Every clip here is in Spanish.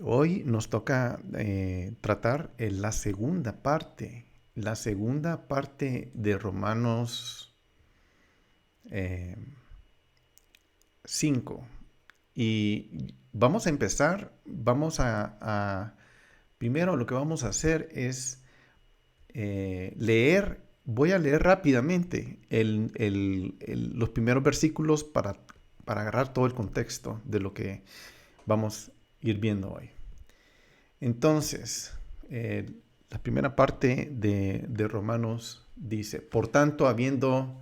Hoy nos toca tratar la segunda parte de Romanos eh, 5. Y vamos a empezar, primero lo que vamos a hacer es voy a leer rápidamente los primeros versículos para agarrar todo el contexto de lo que vamos a ir viendo hoy. Entonces, la primera parte de Romanos dice: por tanto, habiendo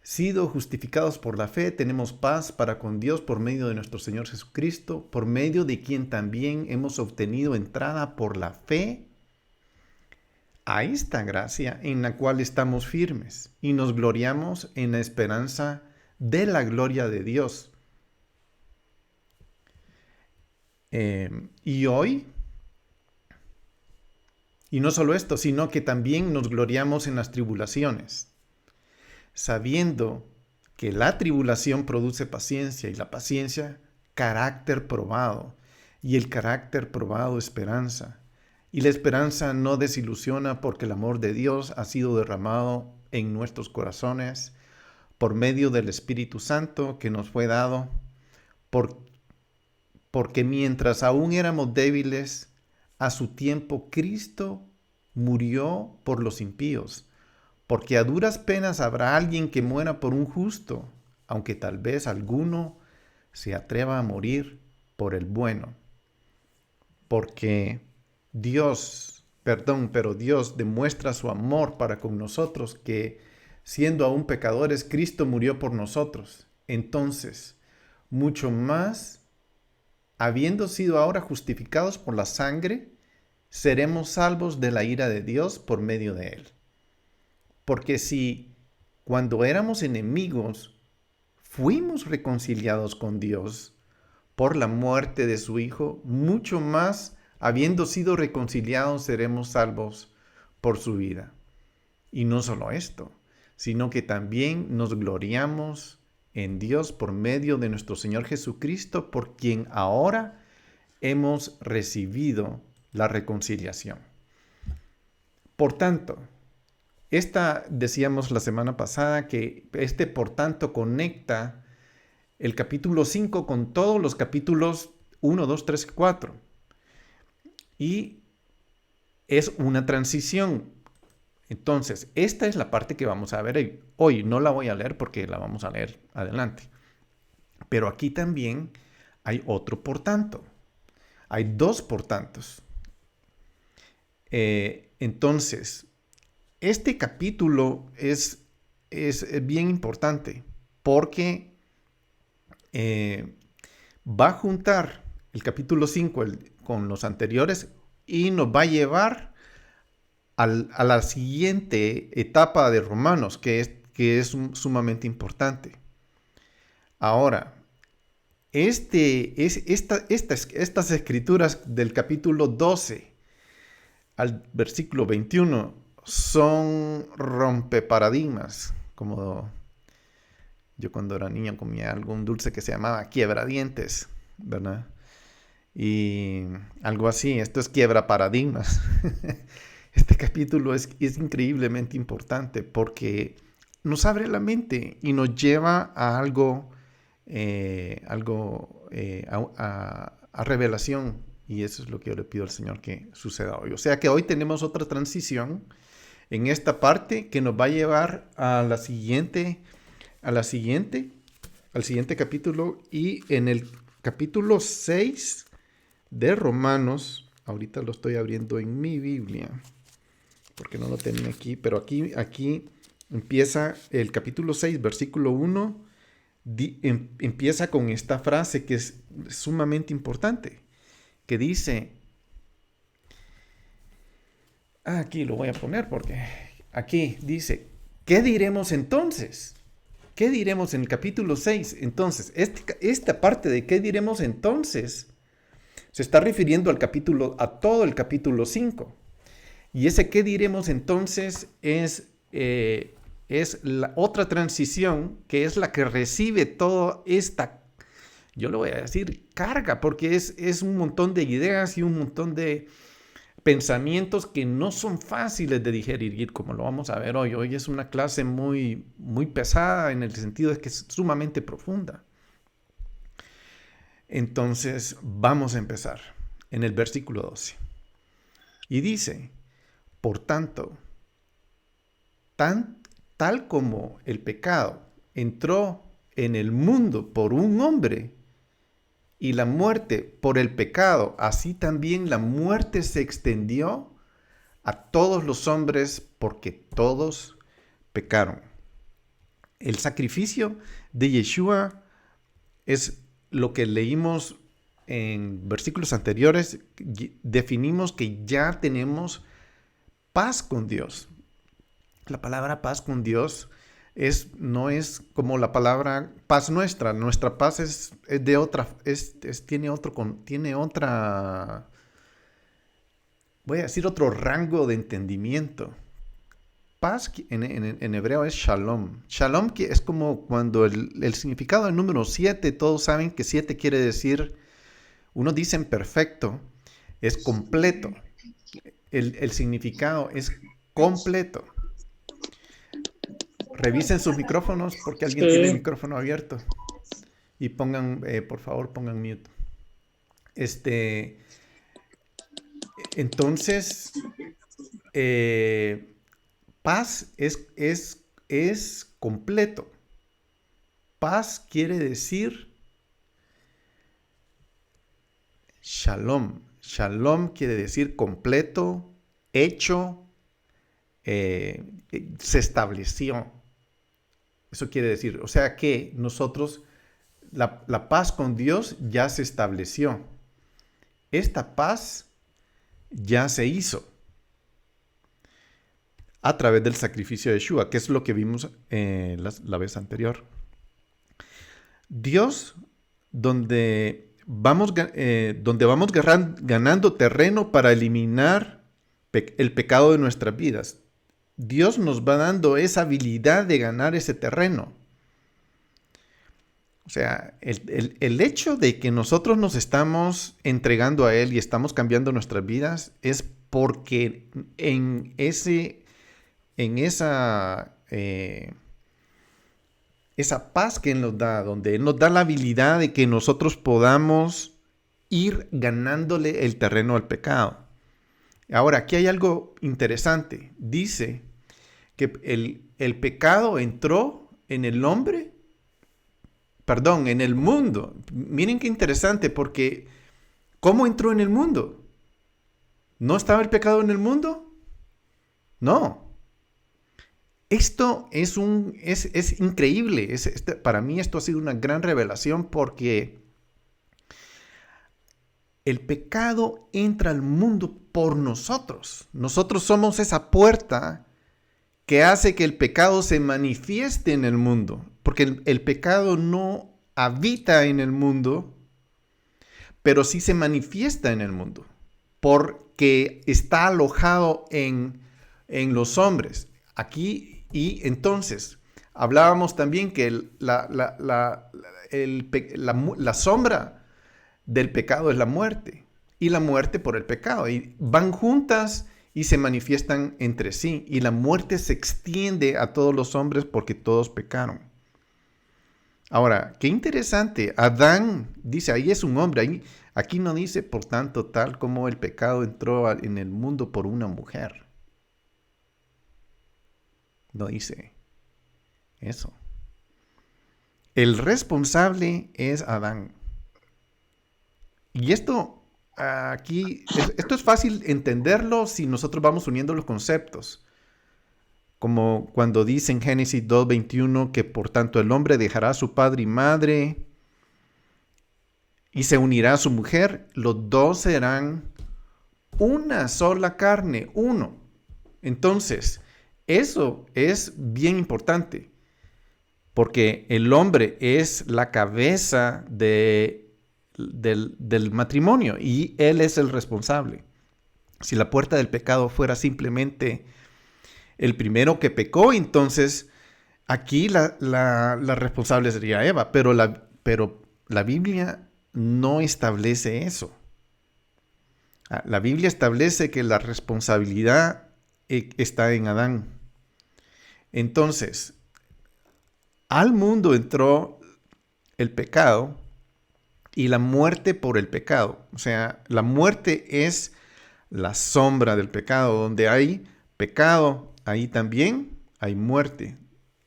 sido justificados por la fe, tenemos paz para con Dios por medio de nuestro Señor Jesucristo, por medio de quien también hemos obtenido entrada por la fe a esta gracia en la cual estamos firmes y nos gloriamos en la esperanza de la gloria de Dios. Y hoy, y no solo esto, sino que también nos gloriamos en las tribulaciones, sabiendo que la tribulación produce paciencia y la paciencia carácter probado y el carácter probado esperanza. Y la esperanza no desilusiona porque el amor de Dios ha sido derramado en nuestros corazones por medio del Espíritu Santo que nos fue dado, porque mientras aún éramos débiles, a su tiempo Cristo murió por los impíos. Porque a duras penas habrá alguien que muera por un justo, aunque tal vez alguno se atreva a morir por el bueno. Porque pero Dios demuestra su amor para con nosotros, que siendo aún pecadores, Cristo murió por nosotros. Entonces, mucho más, habiendo sido ahora justificados por la sangre, seremos salvos de la ira de Dios por medio de él. Porque si, cuando éramos enemigos, fuimos reconciliados con Dios por la muerte de su Hijo, mucho más, habiendo sido reconciliados, seremos salvos por su vida. Y no solo esto, sino que también nos gloriamos en Dios por medio de nuestro Señor Jesucristo, por quien ahora hemos recibido la reconciliación. Por tanto, decíamos la semana pasada que por tanto conecta el capítulo 5 con todos los capítulos 1, 2, 3, 4. Y es una transición. Entonces, esta es la parte que vamos a ver hoy. No la voy a leer porque la vamos a leer adelante. Pero aquí también hay otro por tanto. Hay dos por tantos. Entonces, este capítulo es bien importante porque va a juntar el capítulo 5 con los anteriores y nos va a llevar a la siguiente etapa de Romanos, que es sumamente importante. Ahora, estas escrituras del capítulo 12 al versículo 21 son rompeparadigmas, como yo cuando era niño comía algún dulce que se llamaba quiebradientes, ¿verdad? Y algo así, esto es quiebra paradigmas. Este capítulo es increíblemente importante porque nos abre la mente y nos lleva a a revelación. Y eso es lo que yo le pido al Señor que suceda hoy. O sea que hoy tenemos otra transición en esta parte que nos va a llevar al siguiente capítulo. Y en el capítulo 6 de Romanos, ahorita lo estoy abriendo en mi Biblia, porque no lo tenía aquí, pero aquí empieza el capítulo 6, versículo 1, empieza con esta frase que es sumamente importante, que dice, aquí lo voy a poner porque aquí dice, ¿qué diremos entonces? ¿Qué diremos en el capítulo 6? Entonces, esta parte de ¿qué diremos entonces? Se está refiriendo a todo el capítulo 5. Y ese ¿qué diremos entonces? Es la otra transición, que es la que recibe toda esta yo le voy a decir carga, porque es un montón de ideas y un montón de pensamientos que no son fáciles de digerir, como lo vamos a ver hoy. Hoy es una clase muy, muy pesada en el sentido de que es sumamente profunda. Entonces, vamos a empezar en el versículo 12. Y dice, por tanto, tal como el pecado entró en el mundo por un hombre y la muerte por el pecado, así también la muerte se extendió a todos los hombres porque todos pecaron. El sacrificio de Yeshua es lo que leímos en versículos anteriores. Definimos que ya tenemos paz con Dios. La palabra paz con Dios no es como la palabra paz nuestra. Nuestra paz es de otra, tiene otra, voy a decir otro rango de entendimiento. Paz en hebreo es shalom. Shalom que es como cuando el significado del número 7, todos saben que 7 quiere decir, unos dicen perfecto, es completo. El significado es completo. Revisen sus micrófonos porque alguien tiene el micrófono abierto. Y pongan, por favor, pongan mute. Entonces, paz es completo. Paz quiere decir shalom. Shalom quiere decir completo, hecho, se estableció. Eso quiere decir, o sea que nosotros, la paz con Dios ya se estableció. Esta paz ya se hizo a través del sacrificio de Yeshua, que es lo que vimos la vez anterior. Dios, donde vamos ganando terreno para eliminar el pecado de nuestras vidas. Dios nos va dando esa habilidad de ganar ese terreno. O sea, el hecho de que nosotros nos estamos entregando a Él y estamos cambiando nuestras vidas es porque en esa paz que Él nos da, donde Él nos da la habilidad de que nosotros podamos ir ganándole el terreno al pecado. Ahora, aquí hay algo interesante. Dice que el pecado entró en el hombre, en el mundo. Miren qué interesante, porque ¿cómo entró en el mundo? ¿No estaba el pecado en el mundo? No. Esto es increíble. Para mí esto ha sido una gran revelación porque el pecado entra al mundo por nosotros. Nosotros somos esa puerta que hace que el pecado se manifieste en el mundo. Porque el pecado no habita en el mundo, pero sí se manifiesta en el mundo. Porque está alojado en los hombres. Aquí, y entonces, hablábamos también que la sombra del pecado es la muerte. Y la muerte por el pecado. Y van juntas y se manifiestan entre sí. Y la muerte se extiende a todos los hombres porque todos pecaron. Ahora, qué interesante. Adán dice, ahí es un hombre. Aquí no dice, por tanto, tal como el pecado entró en el mundo por una mujer. No dice eso. El responsable es Adán. Y esto es fácil entenderlo si nosotros vamos uniendo los conceptos. Como cuando dice en Génesis 2:21 que por tanto el hombre dejará a su padre y madre y se unirá a su mujer, los dos serán una sola carne, uno. Entonces, eso es bien importante, porque el hombre es la cabeza del matrimonio y él es el responsable. Si la puerta del pecado fuera simplemente el primero que pecó, entonces aquí la responsable sería Eva, pero la Biblia no establece eso. La Biblia establece que la responsabilidad está en Adán. Entonces, al mundo entró el pecado y la muerte por el pecado. O sea, la muerte es la sombra del pecado. Donde hay pecado, ahí también hay muerte.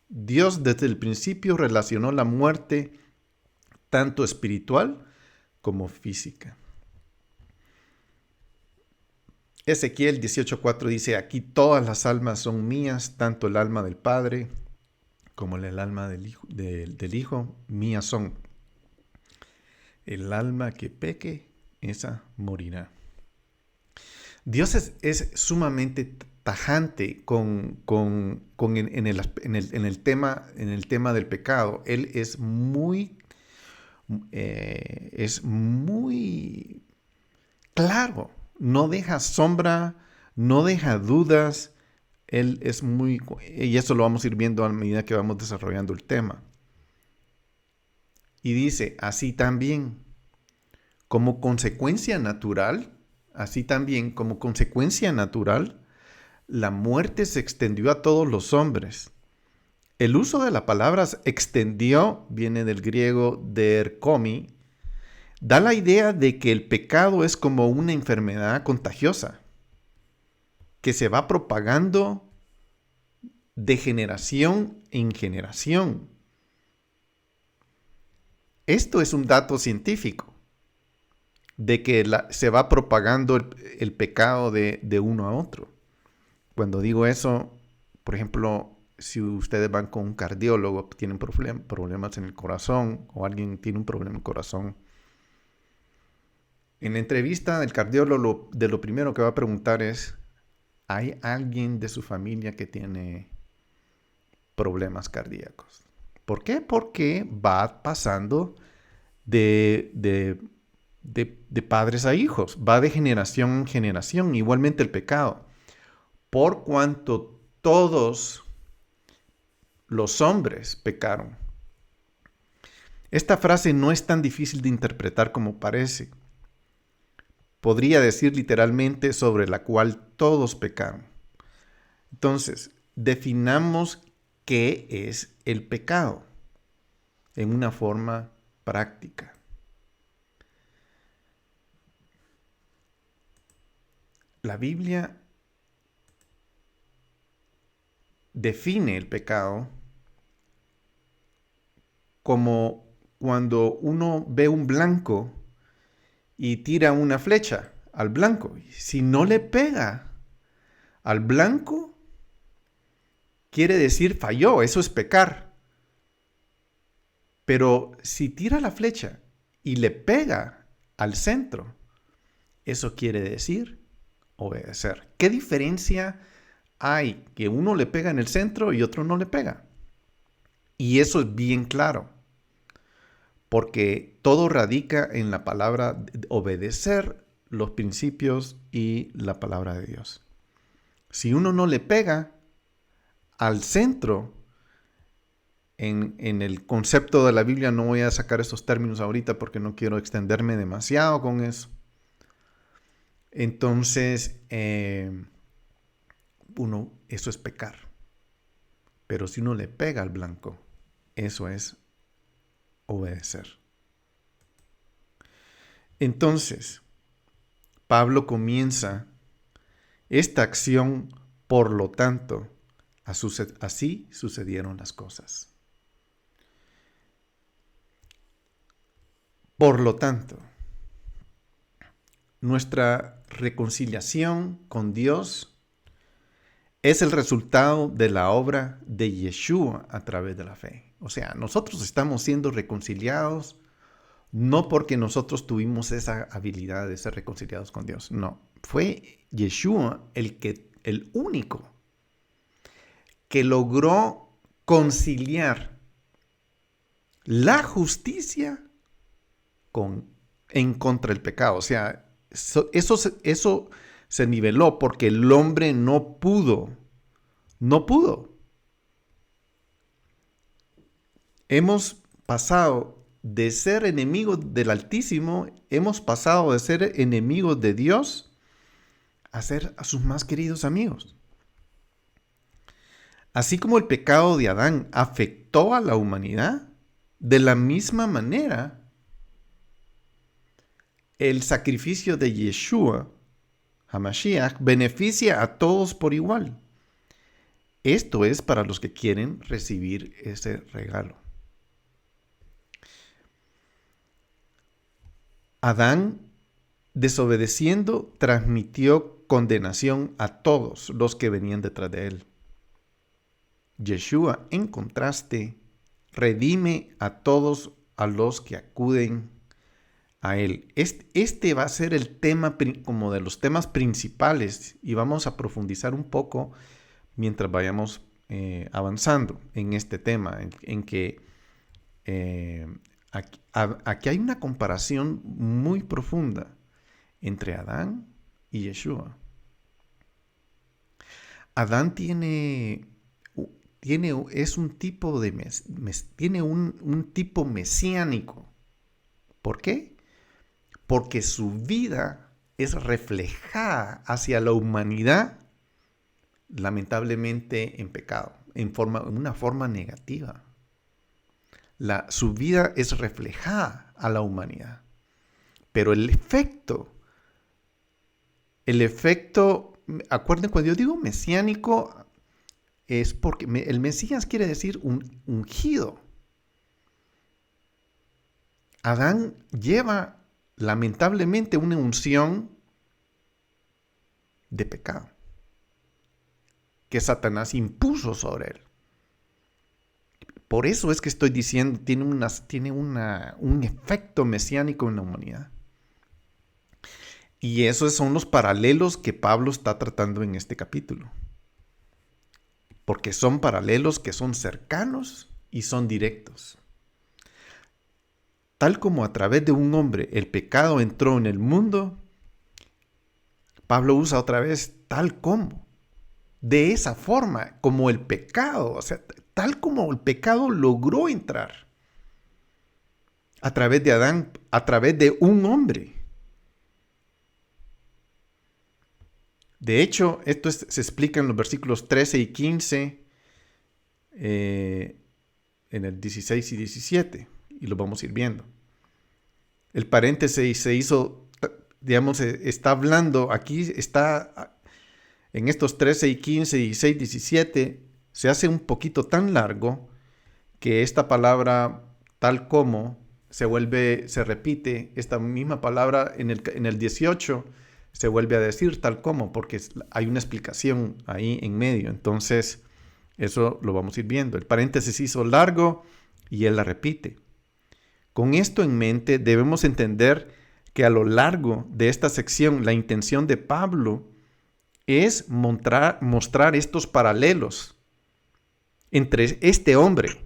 Dios desde el principio relacionó la muerte tanto espiritual como física. Ezequiel 18:4 dice, aquí todas las almas son mías, tanto el alma del Padre como el alma del Hijo, mías son. El alma que peque, esa morirá. Dios es sumamente tajante en el tema del pecado. Él es muy claro. No deja sombra, no deja dudas. Él es y eso lo vamos a ir viendo a medida que vamos desarrollando el tema. Y dice, así también, como consecuencia natural, la muerte se extendió a todos los hombres. El uso de la palabra extendió, viene del griego derkomi, da la idea de que el pecado es como una enfermedad contagiosa que se va propagando de generación en generación. Esto es un dato científico, de que se va propagando el pecado de uno a otro. Cuando digo eso, por ejemplo, si ustedes van con un cardiólogo, tienen problemas en el corazón, o alguien tiene un problema en el corazón, en la entrevista el cardiólogo de lo primero que va a preguntar es, ¿hay alguien de su familia que tiene problemas cardíacos? ¿Por qué? Porque va pasando de padres a hijos, va de generación en generación, igualmente el pecado. Por cuanto todos los hombres pecaron. Esta frase no es tan difícil de interpretar como parece. Podría decir literalmente sobre la cual todos pecaron. Entonces, definamos qué es el pecado en una forma práctica. La Biblia define el pecado como cuando uno ve un blanco y tira una flecha al blanco. Si no le pega al blanco, quiere decir falló, eso es pecar. Pero si tira la flecha y le pega al centro, eso quiere decir obedecer. ¿Qué diferencia hay que uno le pega en el centro y otro no le pega? Y eso es bien claro, porque todo radica en la palabra obedecer los principios y la palabra de Dios. Si uno no le pega al centro, en el concepto de la Biblia, no voy a sacar esos términos ahorita porque no quiero extenderme demasiado con eso. Entonces, eso es pecar. Pero si uno le pega al blanco, eso es obedecer. Entonces, Pablo comienza esta acción, por lo tanto, así sucedieron las cosas. Por lo tanto, nuestra reconciliación con Dios es el resultado de la obra de Yeshua a través de la fe. O sea, nosotros estamos siendo reconciliados no porque nosotros tuvimos esa habilidad de ser reconciliados con Dios. No, fue Yeshua el único que logró conciliar la justicia en contra del pecado. O sea, eso se niveló porque el hombre no pudo. Hemos pasado de ser enemigos del Altísimo, hemos pasado de ser enemigos de Dios a ser a sus más queridos amigos. Así como el pecado de Adán afectó a la humanidad, de la misma manera, el sacrificio de Yeshua, HaMashiach, beneficia a todos por igual. Esto es para los que quieren recibir ese regalo. Adán, desobedeciendo, transmitió condenación a todos los que venían detrás de él. Yeshua, en contraste, redime a todos a los que acuden a él. Este va a ser el tema, como de los temas principales, y vamos a profundizar un poco mientras vayamos avanzando en este tema, en que aquí hay una comparación muy profunda entre Adán y Yeshua. Adán es un tipo tiene un tipo mesiánico. ¿Por qué? Porque su vida es reflejada hacia la humanidad, lamentablemente en pecado, en una forma negativa. Su vida es reflejada a la humanidad. Pero el efecto, acuérdense, cuando yo digo mesiánico, es porque el Mesías quiere decir un ungido. Adán lleva lamentablemente una unción de pecado que Satanás impuso sobre él. Por eso es que estoy diciendo, tiene un efecto mesiánico en la humanidad. Y esos son los paralelos que Pablo está tratando en este capítulo. Porque son paralelos que son cercanos y son directos. Tal como a través de un hombre el pecado entró en el mundo, Pablo usa otra vez tal como. De esa forma, como el pecado, o sea, tal como el pecado logró entrar a través de Adán, a través de un hombre. De hecho, esto se explica en los versículos 13 y 15, en el 16 y 17, y lo vamos a ir viendo. El paréntesis se hizo, digamos, está hablando, aquí está, en estos 13 y 15, 16, 17, se hace un poquito tan largo que esta palabra tal como se repite, esta misma palabra en el 18 se vuelve a decir tal como, porque hay una explicación ahí en medio. Entonces, eso lo vamos a ir viendo. El paréntesis se hizo largo y él la repite. Con esto en mente, debemos entender que a lo largo de esta sección, la intención de Pablo es mostrar estos paralelos entre este hombre,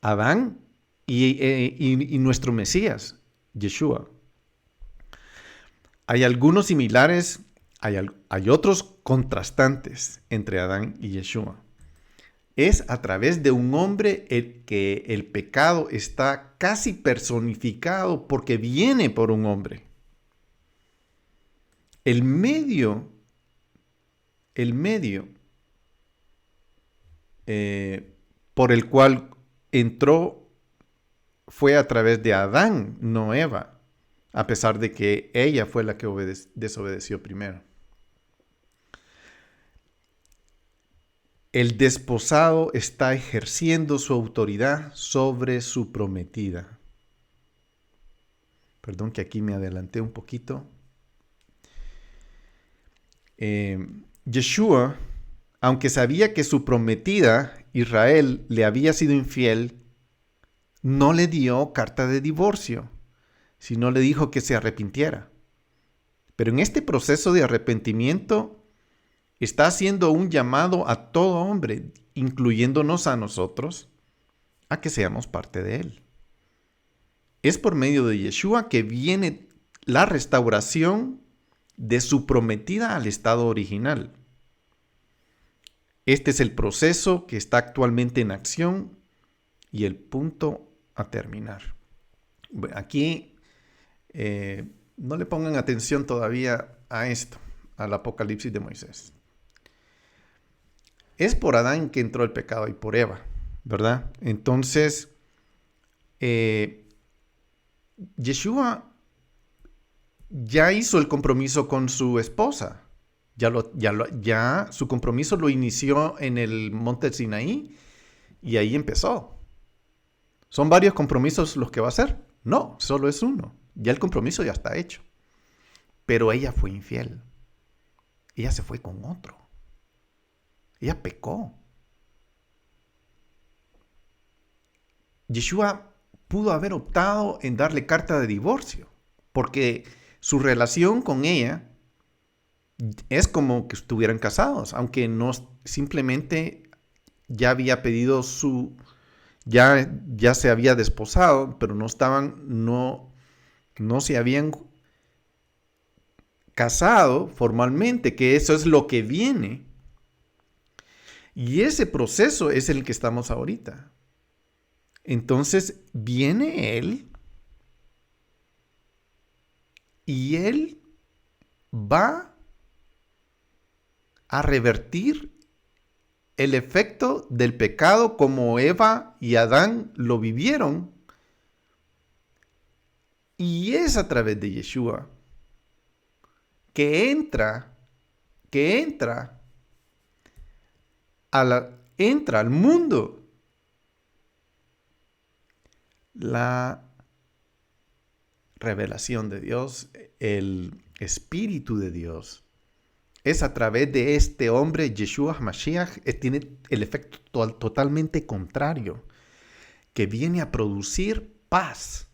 Adán, y nuestro Mesías, Yeshua. Hay algunos similares, hay otros contrastantes entre Adán y Yeshua. Es a través de un hombre que el pecado está casi personificado porque viene por un hombre. El medio por el cual entró fue a través de Adán, no Eva, a pesar de que ella fue la que desobedeció primero. El desposado está ejerciendo su autoridad sobre su prometida. Perdón que aquí me adelanté un poquito. Yeshua, aunque sabía que su prometida, Israel, le había sido infiel, no le dio carta de divorcio, sino le dijo que se arrepintiera. Pero en este proceso de arrepentimiento está haciendo un llamado a todo hombre, incluyéndonos a nosotros, a que seamos parte de él. Es por medio de Yeshua que viene la restauración de su prometida al estado original. Este es el proceso que está actualmente en acción y el punto a terminar. Aquí no le pongan atención todavía a esto, al Apocalipsis de Moisés. Es por Adán que entró el pecado y por Eva, ¿verdad? Entonces, Yeshua ya hizo el compromiso con su esposa. Ya su compromiso lo inició en el monte Sinaí y ahí empezó. ¿Son varios compromisos los que va a hacer? No, solo es uno. Ya el compromiso ya está hecho. Pero ella fue infiel. Ella se fue con otro. Ella pecó. Yeshua pudo haber optado en darle carta de divorcio, porque su relación con ella es como que estuvieran casados, aunque no simplemente ya había pedido ya se había desposado, pero no se habían casado formalmente, que eso es lo que viene. Y ese proceso es el que estamos ahorita. Entonces viene él y él va a revertir el efecto del pecado como Eva y Adán lo vivieron. Y es a través de Yeshua que entra al mundo la revelación de Dios, el Espíritu de Dios. Es a través de este hombre, Yeshua HaMashiach, tiene el efecto totalmente contrario, que viene a producir paz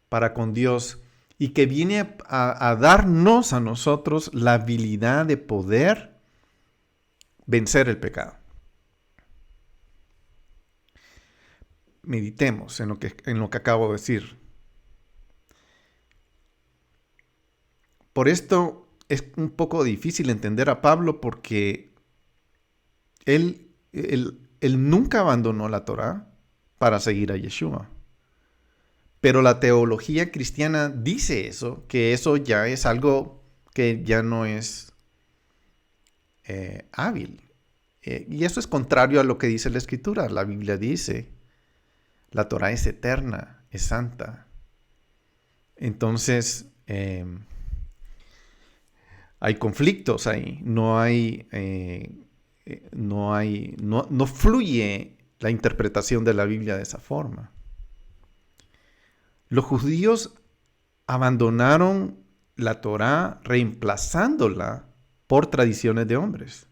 para con Dios y que viene a darnos a nosotros la habilidad de poder vencer el pecado. Meditemos en lo que acabo de decir. Por esto es un poco difícil entender a Pablo porque él nunca abandonó la Torá para seguir a Yeshua. Pero la teología cristiana dice eso, que eso ya es algo que ya no es hábil. Y eso es contrario a lo que dice la Escritura. La Biblia dice, la Torá es eterna, es santa. Entonces, hay conflictos ahí, no fluye la interpretación de la Biblia de esa forma. Los judíos abandonaron la Torá reemplazándola por tradiciones de hombres.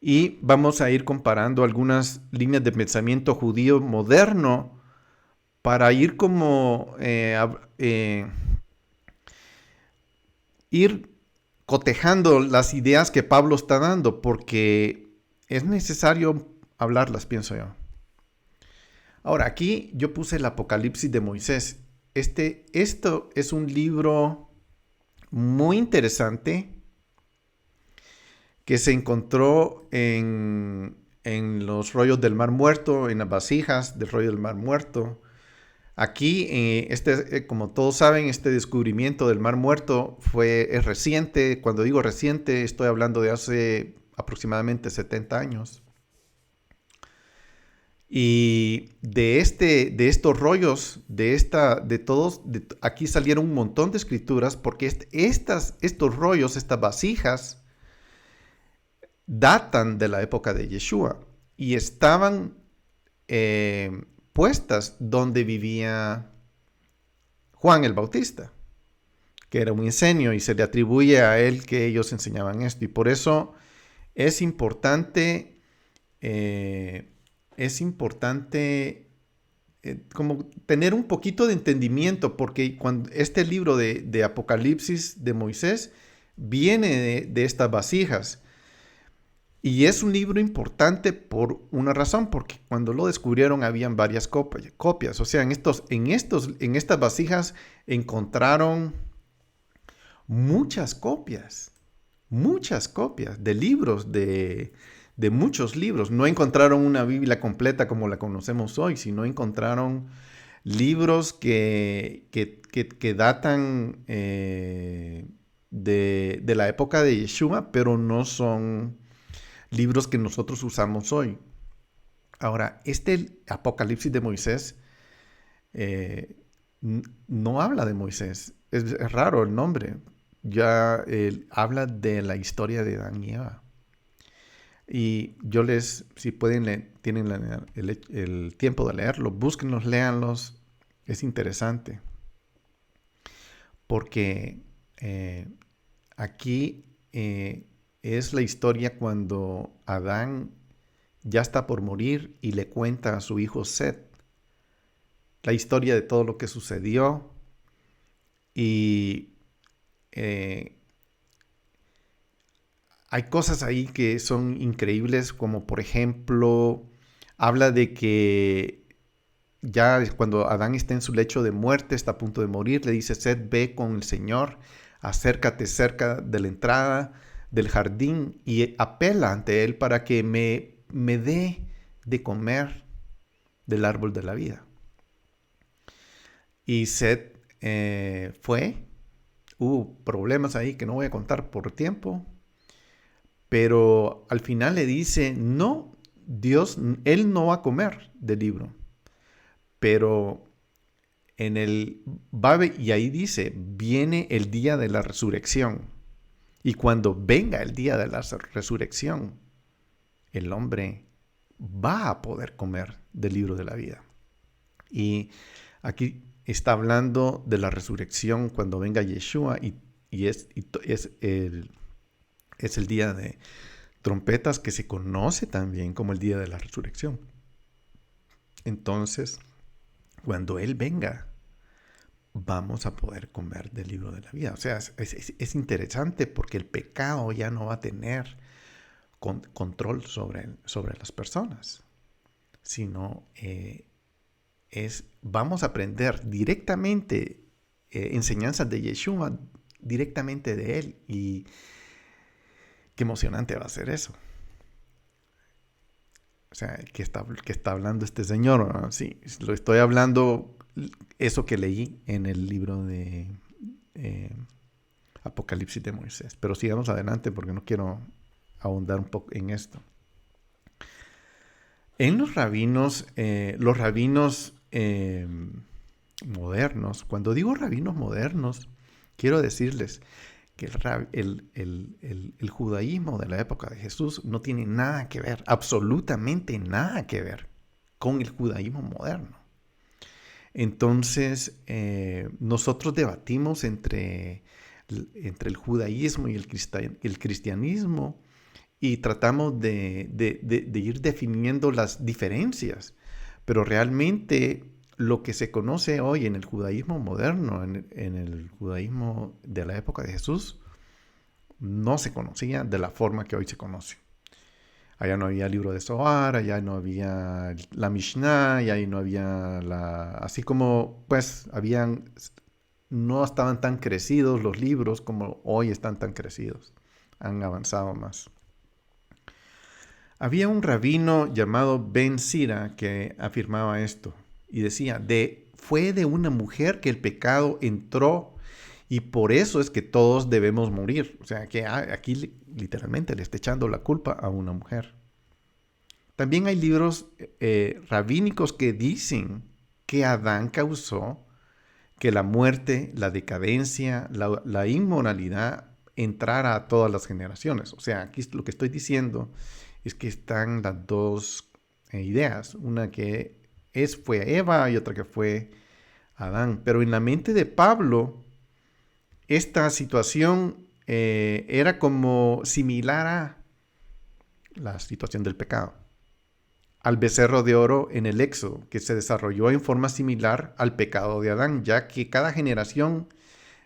Y vamos a ir comparando algunas líneas de pensamiento judío moderno para ir como ir cotejando las ideas que Pablo está dando, porque es necesario hablarlas, pienso yo. Ahora, aquí yo puse el Apocalipsis de Moisés. Esto es un libro muy interesante que se encontró en los rollos del Mar Muerto, en las vasijas del rollo del Mar Muerto. Aquí, como todos saben, este descubrimiento del Mar Muerto es reciente. Cuando digo reciente, estoy hablando de hace aproximadamente 70 años. Y de estos rollos, aquí salieron un montón de escrituras, porque estos rollos, estas vasijas, datan de la época de Yeshua y estaban puestas donde vivía Juan el Bautista, que era un ingenio y se le atribuye a él que ellos enseñaban esto. Y por eso es importante como tener un poquito de entendimiento, porque cuando este libro de Apocalipsis de Moisés viene de estas vasijas. Y es un libro importante por una razón, porque cuando lo descubrieron habían varias copias. O sea, en estas vasijas encontraron muchas copias de libros, de muchos libros. No encontraron una Biblia completa como la conocemos hoy, sino encontraron libros que datan de la época de Yeshua, pero no son libros que nosotros usamos hoy. Ahora, este Apocalipsis de Moisés no habla de Moisés. Es raro el nombre. Ya habla de la historia de Adán y Eva. Y si pueden, tienen el tiempo de leerlo, búsquenlos, léanlos. Es interesante. Porque aquí es la historia cuando Adán ya está por morir y le cuenta a su hijo Set la historia de todo lo que sucedió. Y hay cosas ahí que son increíbles, como por ejemplo, habla de que ya cuando Adán está en su lecho de muerte, está a punto de morir, le dice Set, ve con el Señor, acércate cerca de la entrada del jardín y apela ante él para que me dé de comer del árbol de la vida. Y Set fue, hubo problemas ahí que no voy a contar por tiempo, pero al final le dice, no, Dios, él no va a comer del libro, pero y ahí dice, viene el día de la resurrección. Y cuando venga el día de la resurrección, el hombre va a poder comer del libro de la vida. Y aquí está hablando de la resurrección cuando venga Yeshua y es el día de trompetas que se conoce también como el día de la resurrección. Entonces, cuando Él venga, vamos a poder comer del libro de la vida. O sea, es interesante porque el pecado ya no va a tener control sobre las personas, sino vamos a aprender directamente enseñanzas de Yeshua, directamente de Él. Y qué emocionante va a ser eso. O sea, que está hablando este señor, ¿no? Sí, lo estoy hablando, eso que leí en el libro de Apocalipsis de Moisés. Pero sigamos adelante porque no quiero ahondar un poco en esto. En los rabinos modernos, cuando digo rabinos modernos, quiero decirles que el judaísmo de la época de Jesús no tiene nada que ver, absolutamente nada que ver con el judaísmo moderno. Entonces, nosotros debatimos entre el judaísmo y el cristianismo y tratamos de ir definiendo las diferencias, pero realmente lo que se conoce hoy en el judaísmo moderno, en el judaísmo de la época de Jesús, no se conocía de la forma que hoy se conoce. Allá no había libro de Zohar, allá no había la Mishnah, y ahí no había así como pues no estaban tan crecidos los libros como hoy están tan crecidos. Han avanzado más. Había un rabino llamado Ben Sira que afirmaba esto y decía, fue de una mujer que el pecado entró y por eso es que todos debemos morir. O sea, que aquí literalmente le está echando la culpa a una mujer. También hay libros rabínicos que dicen que Adán causó que la muerte, la decadencia, la inmoralidad entrara a todas las generaciones. O sea, aquí lo que estoy diciendo es que están las dos ideas. Una que fue Eva y otra que fue Adán. Pero en la mente de Pablo, esta situación era como similar a la situación del pecado. Al becerro de oro en el Éxodo, que se desarrolló en forma similar al pecado de Adán, ya que cada generación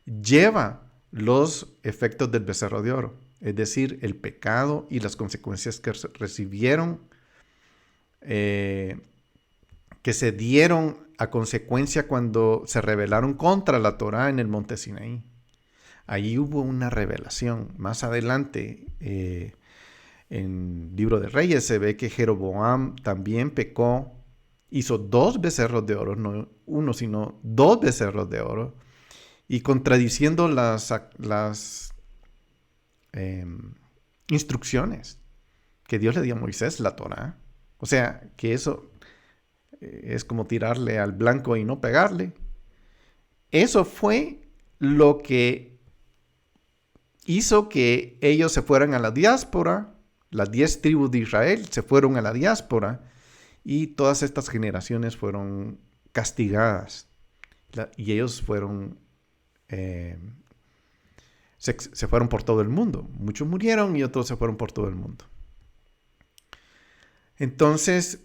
lleva los efectos del becerro de oro, es decir, el pecado y las consecuencias que recibieron, que se dieron a consecuencia cuando se rebelaron contra la Torá en el monte Sinaí. Ahí hubo una revelación. Más adelante, en Libro de Reyes se ve que Jeroboam también pecó hizo 2 becerros de oro, no uno, sino 2 becerros de oro, y contradiciendo las instrucciones que Dios le dio a Moisés, la Torá. O sea, que eso es como tirarle al blanco y no pegarle. Eso fue lo que hizo que ellos se fueran a la diáspora. Las 10 tribus de Israel se fueron a la diáspora y todas estas generaciones fueron castigadas. Y ellos fueron, se fueron por todo el mundo. Muchos murieron y otros se fueron por todo el mundo. Entonces,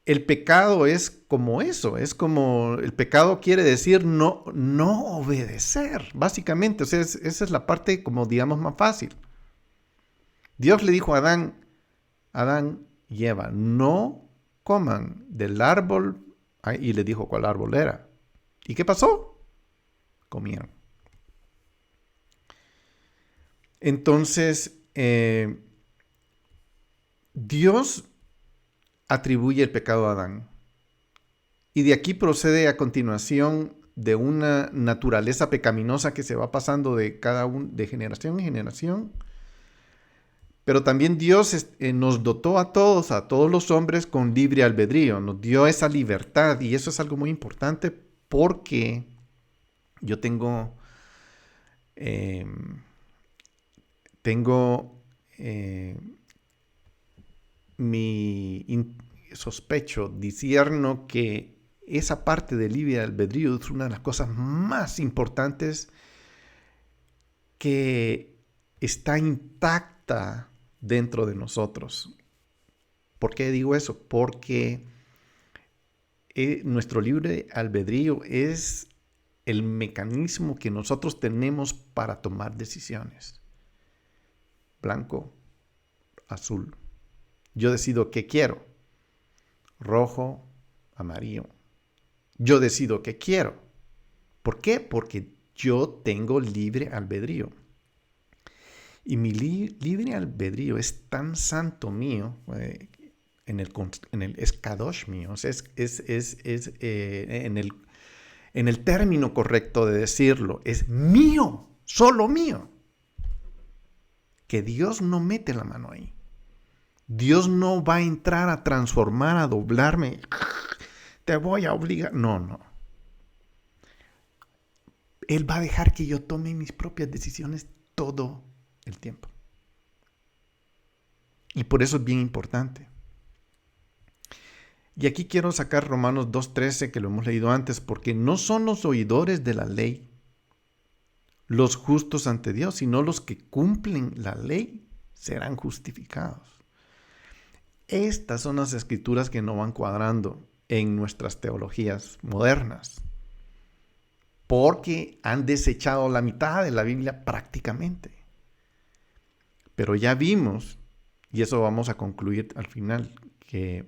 el pecado es como eso, es como el pecado quiere decir no obedecer, básicamente. O sea, esa es la parte, como digamos, más fácil. Dios le dijo a Adán y Eva, no coman del árbol, y le dijo cuál árbol era. ¿Y qué pasó? Comieron. Entonces, Dios atribuye el pecado a Adán. Y de aquí procede a continuación de una naturaleza pecaminosa que se va pasando de generación en generación. Pero también Dios nos dotó a todos los hombres con libre albedrío. Nos dio esa libertad y eso es algo muy importante porque yo tengo mi sospecho, discierno que esa parte del libre albedrío es una de las cosas más importantes que está intacta dentro de nosotros. ¿Por qué digo eso? Porque nuestro libre albedrío es el mecanismo que nosotros tenemos para tomar decisiones. Blanco, azul. Yo decido qué quiero. Rojo, amarillo. Yo decido qué quiero. ¿Por qué? Porque yo tengo libre albedrío. Y mi libre albedrío es tan santo mío, es kadosh mío, o sea, en el término correcto de decirlo, es mío, solo mío. Que Dios no mete la mano ahí. Dios no va a entrar a transformar, a doblarme. Te voy a obligar. No. Él va a dejar que yo tome mis propias decisiones todo el tiempo. Y por eso es bien importante. Y aquí quiero sacar Romanos 2:13, que lo hemos leído antes, porque no son los oidores de la ley los justos ante Dios, sino los que cumplen la ley serán justificados. Estas son las escrituras que no van cuadrando en nuestras teologías modernas, porque han desechado la mitad de la Biblia prácticamente. Pero ya vimos, y eso vamos a concluir al final, que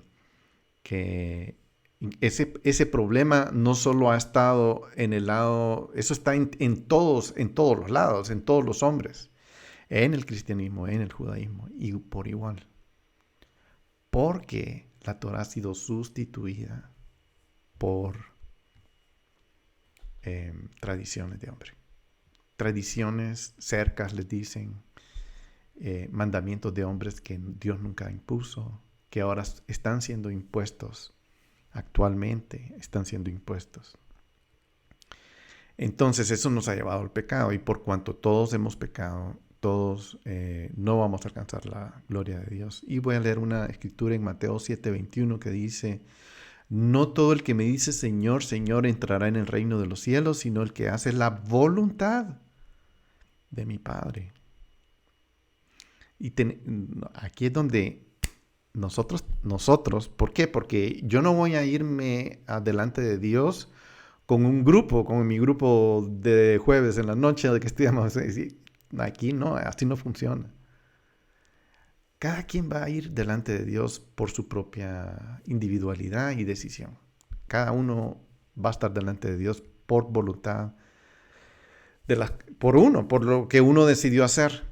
ese problema no solo ha estado en el lado, eso está en todos los lados, en todos los hombres, en el cristianismo, en el judaísmo, y por igual. Porque la Torá ha sido sustituida por tradiciones de hombre. Tradiciones cercas, les dicen, mandamientos de hombres que Dios nunca impuso, que ahora están siendo impuestos, actualmente están siendo impuestos. Entonces eso nos ha llevado al pecado, y por cuanto todos hemos pecado, todos no vamos a alcanzar la gloria de Dios. Y voy a leer una escritura en Mateo 7:21 que dice: no todo el que me dice Señor, Señor entrará en el reino de los cielos, sino el que hace la voluntad de mi Padre. Y aquí es donde nosotros, ¿por qué? Porque yo no voy a irme adelante de Dios con un grupo, como mi grupo de jueves en la noche, de que estudiamos. Aquí no, así no funciona. Cada quien va a ir delante de Dios por su propia individualidad y decisión. Cada uno va a estar delante de Dios por voluntad, por lo que uno decidió hacer.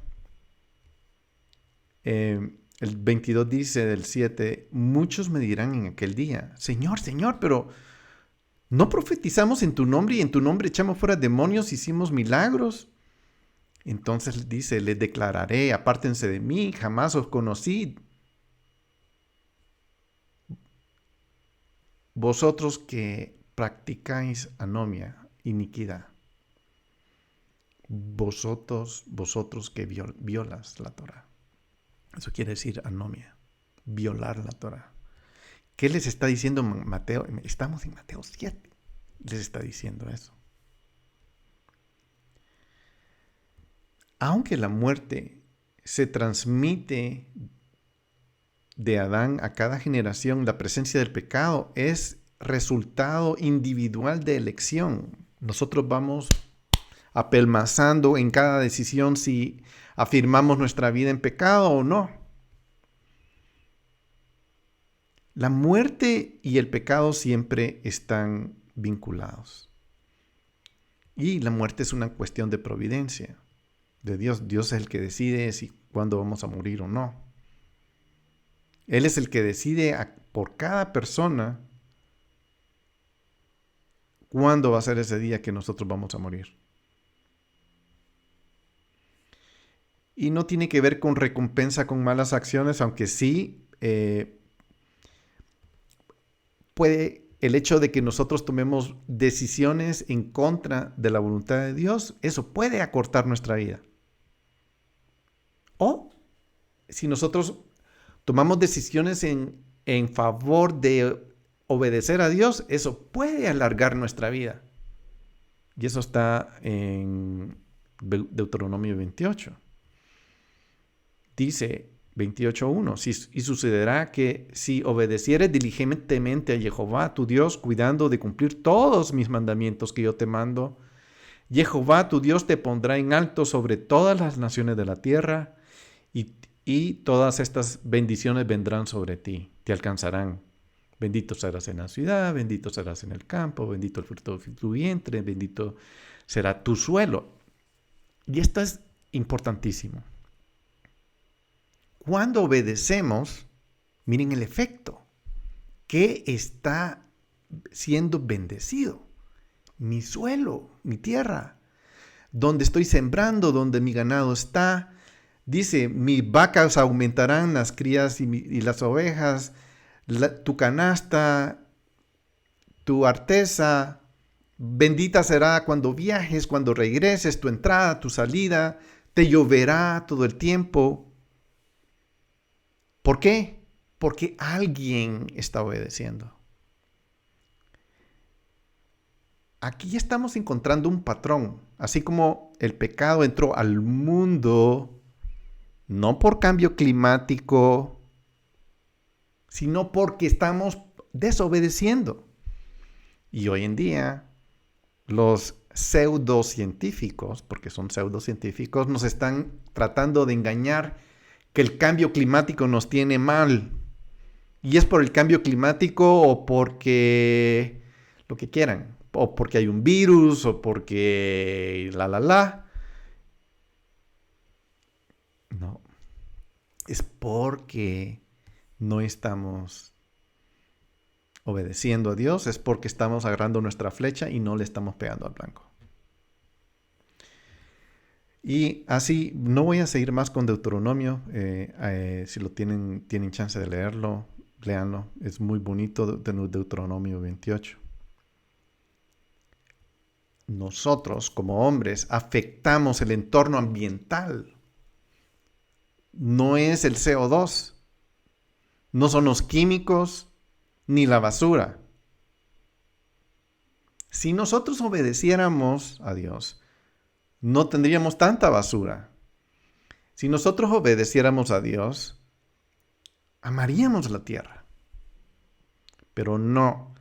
El 22 dice del 7, muchos me dirán en aquel día, Señor, Señor, pero ¿no profetizamos en tu nombre y en tu nombre echamos fuera demonios, hicimos milagros? Entonces dice, les declararé, apártense de mí, jamás os conocí. Vosotros que practicáis anomia, iniquidad. Vosotros que violas la Torah. Eso quiere decir anomia, violar la Torah. ¿Qué les está diciendo Mateo? Estamos en Mateo 7. Les está diciendo eso. Aunque la muerte se transmite de Adán a cada generación, la presencia del pecado es resultado individual de elección. Nosotros vamos apelmazando en cada decisión si afirmamos nuestra vida en pecado o no. La muerte y el pecado siempre están vinculados. Y la muerte es una cuestión de providencia de Dios. Dios es el que decide si cuándo vamos a morir o no. Él es el que decide por cada persona cuándo va a ser ese día que nosotros vamos a morir. Y no tiene que ver con recompensa con malas acciones, aunque sí puede el hecho de que nosotros tomemos decisiones en contra de la voluntad de Dios, eso puede acortar nuestra vida. O si nosotros tomamos decisiones en favor de obedecer a Dios, eso puede alargar nuestra vida. Y eso está en Deuteronomio 28. Dice 28:1, y sucederá que si obedecieres diligentemente a Jehová tu Dios, cuidando de cumplir todos mis mandamientos que yo te mando, Jehová tu Dios te pondrá en alto sobre todas las naciones de la tierra, y todas estas bendiciones vendrán sobre ti, te alcanzarán. Bendito serás en la ciudad, bendito serás en el campo, bendito el fruto de tu vientre, bendito será tu suelo. Y esto es importantísimo. Cuando obedecemos, miren el efecto. ¿Qué está siendo bendecido? Mi suelo, mi tierra, donde estoy sembrando, donde mi ganado está. Dice, mis vacas aumentarán, las crías y las ovejas, tu canasta, tu arteza, bendita será cuando viajes, cuando regreses, tu entrada, tu salida, te lloverá todo el tiempo. ¿Por qué? Porque alguien está obedeciendo. Aquí estamos encontrando un patrón, así como el pecado entró al mundo, no por cambio climático, sino porque estamos desobedeciendo. Y hoy en día, los pseudocientíficos, porque son pseudocientíficos, nos están tratando de engañar que el cambio climático nos tiene mal. Y es por el cambio climático o porque lo que quieran. O porque hay un virus o porque No. Es porque no estamos obedeciendo a Dios. Es porque estamos agarrando nuestra flecha y no le estamos pegando al blanco. Y así, no voy a seguir más con Deuteronomio. Si lo tienen chance de leerlo, léanlo. Es muy bonito, Deuteronomio 28. Nosotros, como hombres, afectamos el entorno ambiental. No es el CO2. No son los químicos, ni la basura. Si nosotros obedeciéramos a Dios, no tendríamos tanta basura. Si nosotros obedeciéramos a Dios, amaríamos la tierra. Pero no.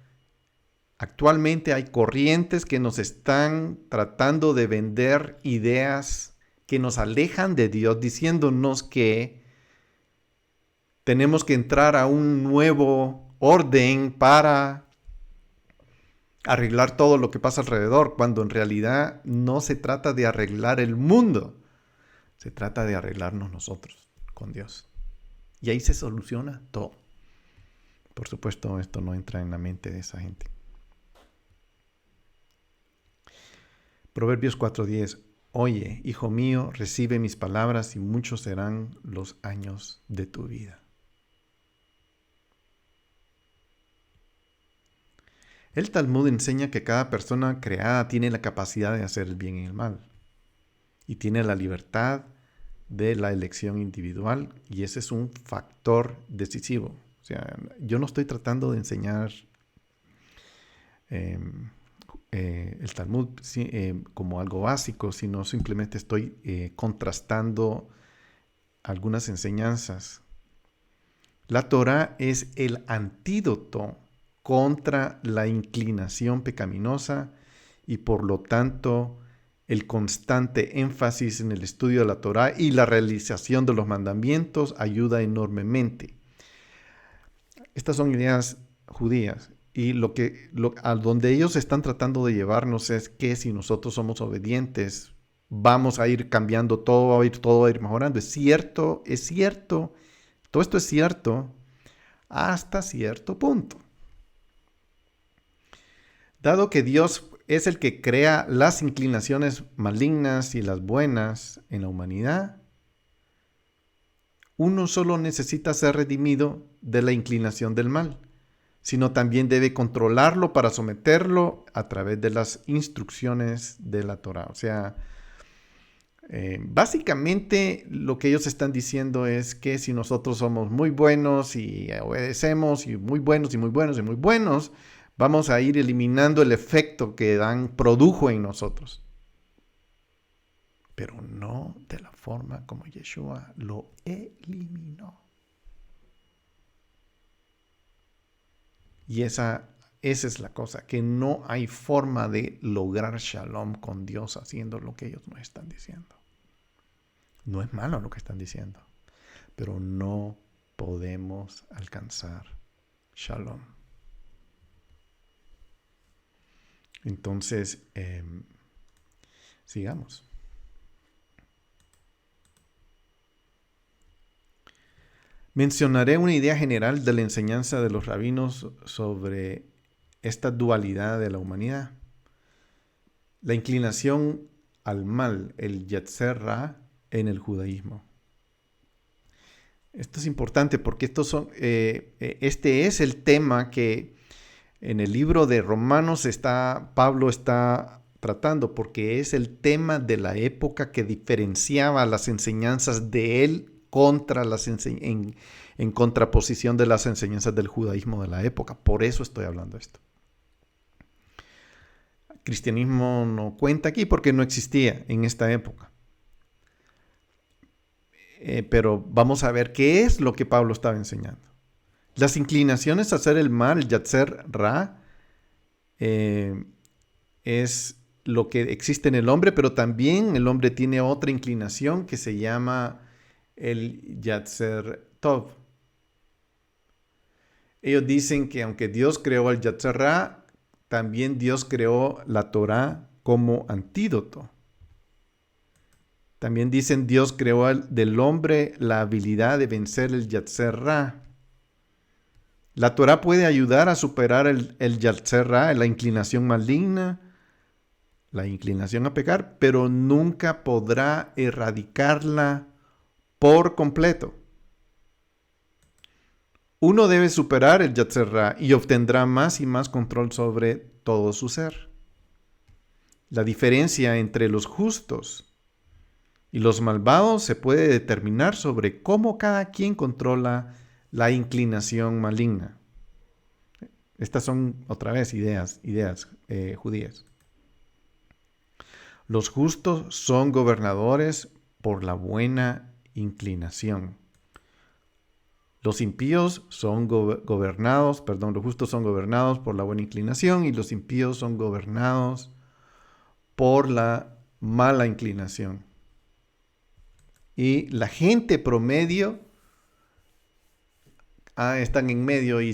Actualmente hay corrientes que nos están tratando de vender ideas que nos alejan de Dios, diciéndonos que tenemos que entrar a un nuevo orden para arreglar todo lo que pasa alrededor, cuando en realidad no se trata de arreglar el mundo, se trata de arreglarnos nosotros con Dios. Y ahí se soluciona todo. Por supuesto, esto no entra en la mente de esa gente. Proverbios 4:10. Oye, hijo mío, recibe mis palabras y muchos serán los años de tu vida. El Talmud enseña que cada persona creada tiene la capacidad de hacer el bien y el mal. Y tiene la libertad de la elección individual. Y ese es un factor decisivo. O sea, yo no estoy tratando de enseñar el Talmud como algo básico, sino simplemente estoy contrastando algunas enseñanzas. La Torá es el antídoto contra la inclinación pecaminosa y por lo tanto el constante énfasis en el estudio de la Torá y la realización de los mandamientos ayuda enormemente. Estas son ideas judías y a donde ellos están tratando de llevarnos es que si nosotros somos obedientes vamos a ir cambiando todo, todo va a ir mejorando. Es cierto, todo esto es cierto hasta cierto punto. Dado que Dios es el que crea las inclinaciones malignas y las buenas en la humanidad, uno solo necesita ser redimido de la inclinación del mal, sino también debe controlarlo para someterlo a través de las instrucciones de la Torá. O sea, básicamente lo que ellos están diciendo es que si nosotros somos muy buenos y obedecemos y muy buenos y muy buenos y muy buenos, vamos a ir eliminando el efecto que produjo en nosotros. Pero no de la forma como Yeshua lo eliminó. Y esa es la cosa, que no hay forma de lograr shalom con Dios haciendo lo que ellos nos están diciendo. No es malo lo que están diciendo, pero no podemos alcanzar shalom. Entonces, sigamos. Mencionaré una idea general de la enseñanza de los rabinos sobre esta dualidad de la humanidad. La inclinación al mal, el Yetzer Ra, en el judaísmo. Esto es importante porque este es el tema que en el libro de Romanos Pablo está tratando, porque es el tema de la época que diferenciaba las enseñanzas de él en contraposición de las enseñanzas del judaísmo de la época. Por eso estoy hablando de esto. El cristianismo no cuenta aquí porque no existía en esta época. Pero vamos a ver qué es lo que Pablo estaba enseñando. Las inclinaciones a hacer el mal, el Yetzer Ra, es lo que existe en el hombre, pero también el hombre tiene otra inclinación que se llama el Yetzer Tov. Ellos dicen que aunque Dios creó el Yetzer Ra, también Dios creó la Torá como antídoto. También dicen Dios creó del hombre la habilidad de vencer el Yetzer Ra. La Torá puede ayudar a superar el Yetzer Ra, la inclinación maligna, la inclinación a pecar, pero nunca podrá erradicarla por completo. Uno debe superar el Yetzer Ra y obtendrá más y más control sobre todo su ser. La diferencia entre los justos y los malvados se puede determinar sobre cómo cada quien controla la inclinación maligna. Estas son otra vez ideas judías. Los justos son gobernadores por la buena inclinación. Los impíos son los justos son gobernados por la buena inclinación y los impíos son gobernados por la mala inclinación. Y la gente promedio están en medio y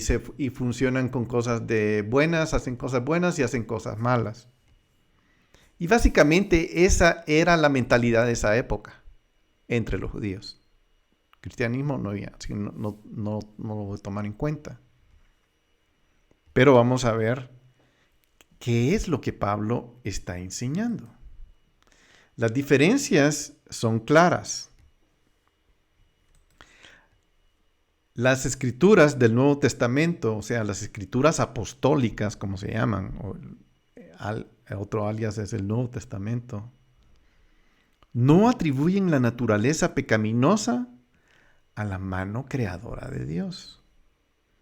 funcionan con cosas buenas, hacen cosas buenas y hacen cosas malas. Y básicamente esa era la mentalidad de esa época entre los judíos. Cristianismo no había, así que no lo voy a tomar en cuenta. Pero vamos a ver qué es lo que Pablo está enseñando. Las diferencias son claras. Las escrituras del Nuevo Testamento, o sea, las escrituras apostólicas, como se llaman, otro alias es el Nuevo Testamento, no atribuyen la naturaleza pecaminosa a la mano creadora de Dios.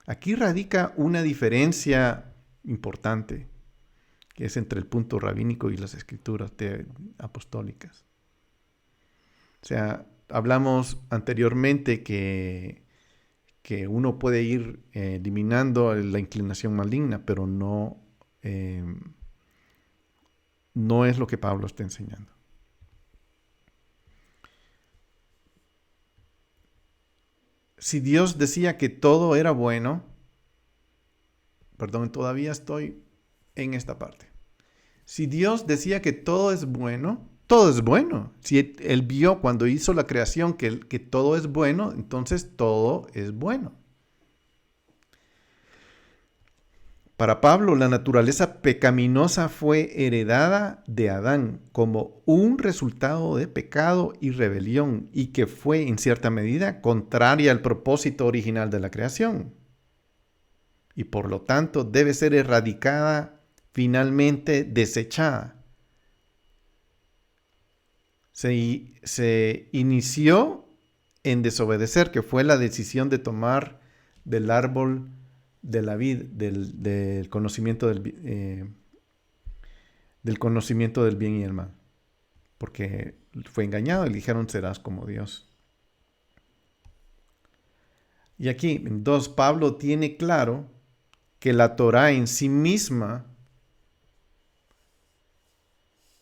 Aquí radica una diferencia importante, que es entre el punto rabínico y las escrituras apostólicas. O sea, hablamos anteriormente que uno puede ir eliminando la inclinación maligna, pero no es lo que Pablo está enseñando. Si Dios decía que todo era bueno, todavía estoy en esta parte. Si Dios decía que todo es bueno, todo es bueno. Si Él vio cuando hizo la creación que todo es bueno, entonces todo es bueno. Para Pablo, la naturaleza pecaminosa fue heredada de Adán como un resultado de pecado y rebelión y que fue en cierta medida contraria al propósito original de la creación. Y por lo tanto debe ser erradicada, finalmente desechada. Se inició en desobedecer, que fue la decisión de tomar del árbol de la vida, del conocimiento del conocimiento del bien y el mal. Porque fue engañado y le dijeron serás como Dios. Y aquí, en 2, Pablo tiene claro que la Torá en sí misma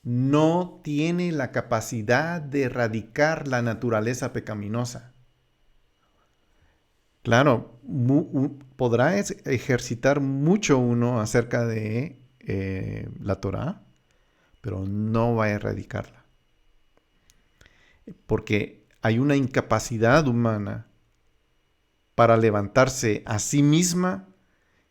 no tiene la capacidad de erradicar la naturaleza pecaminosa. Claro, podrá ejercitar mucho uno acerca de la Torá, pero no va a erradicarla. Porque hay una incapacidad humana para levantarse a sí misma,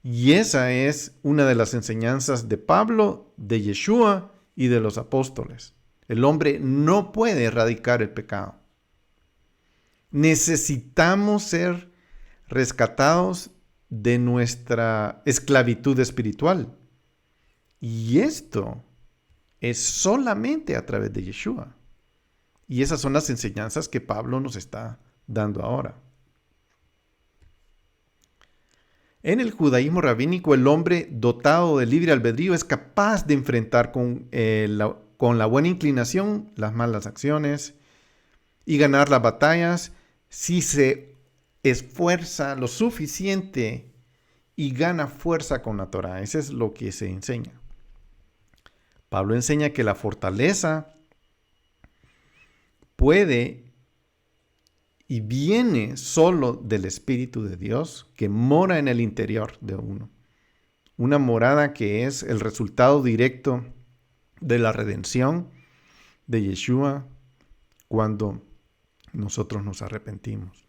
y esa es una de las enseñanzas de Pablo, de Yeshua y de los apóstoles. El hombre no puede erradicar el pecado. Necesitamos ser rescatados de nuestra esclavitud espiritual. Y esto es solamente a través de Yeshua. Y esas son las enseñanzas que Pablo nos está dando ahora. En el judaísmo rabínico, el hombre dotado de libre albedrío es capaz de enfrentar con la buena inclinación las malas acciones y ganar las batallas si se esfuerza lo suficiente y gana fuerza con la Torá. Eso es lo que se enseña. Pablo enseña que la fortaleza puede y viene solo del Espíritu de Dios que mora en el interior de uno. Una morada que es el resultado directo de la redención de Yeshua cuando nosotros nos arrepentimos.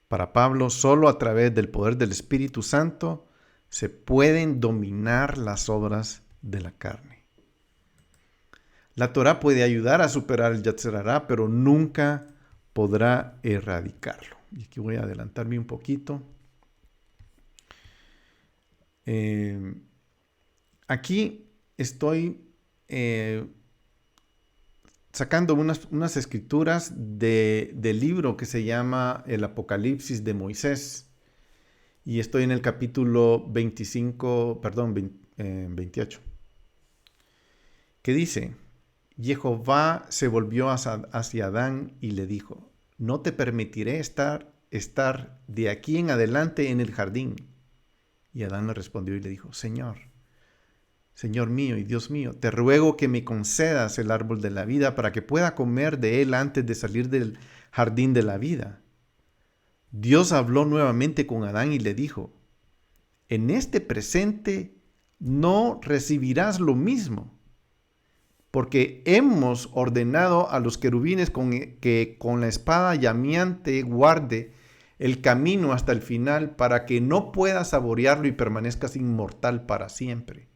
Para Pablo, solo a través del poder del Espíritu Santo se pueden dominar las obras de la carne. La Torá puede ayudar a superar el Yetzer Hará, pero nunca podrá erradicarlo. Y aquí voy a adelantarme un poquito. Aquí estoy sacando unas escrituras del libro que se llama El Apocalipsis de Moisés. Y estoy en el capítulo 28. Que dice: Jehová se volvió hacia Adán y le dijo: no te permitiré estar de aquí en adelante en el jardín. Y Adán le respondió y le dijo: Señor mío y Dios mío, te ruego que me concedas el árbol de la vida para que pueda comer de él antes de salir del jardín de la vida. Dios habló nuevamente con Adán y le dijo: en este presente no recibirás lo mismo, porque hemos ordenado a los querubines que con la espada llameante guarde el camino hasta el final para que no puedas saborearlo y permanezcas inmortal para siempre.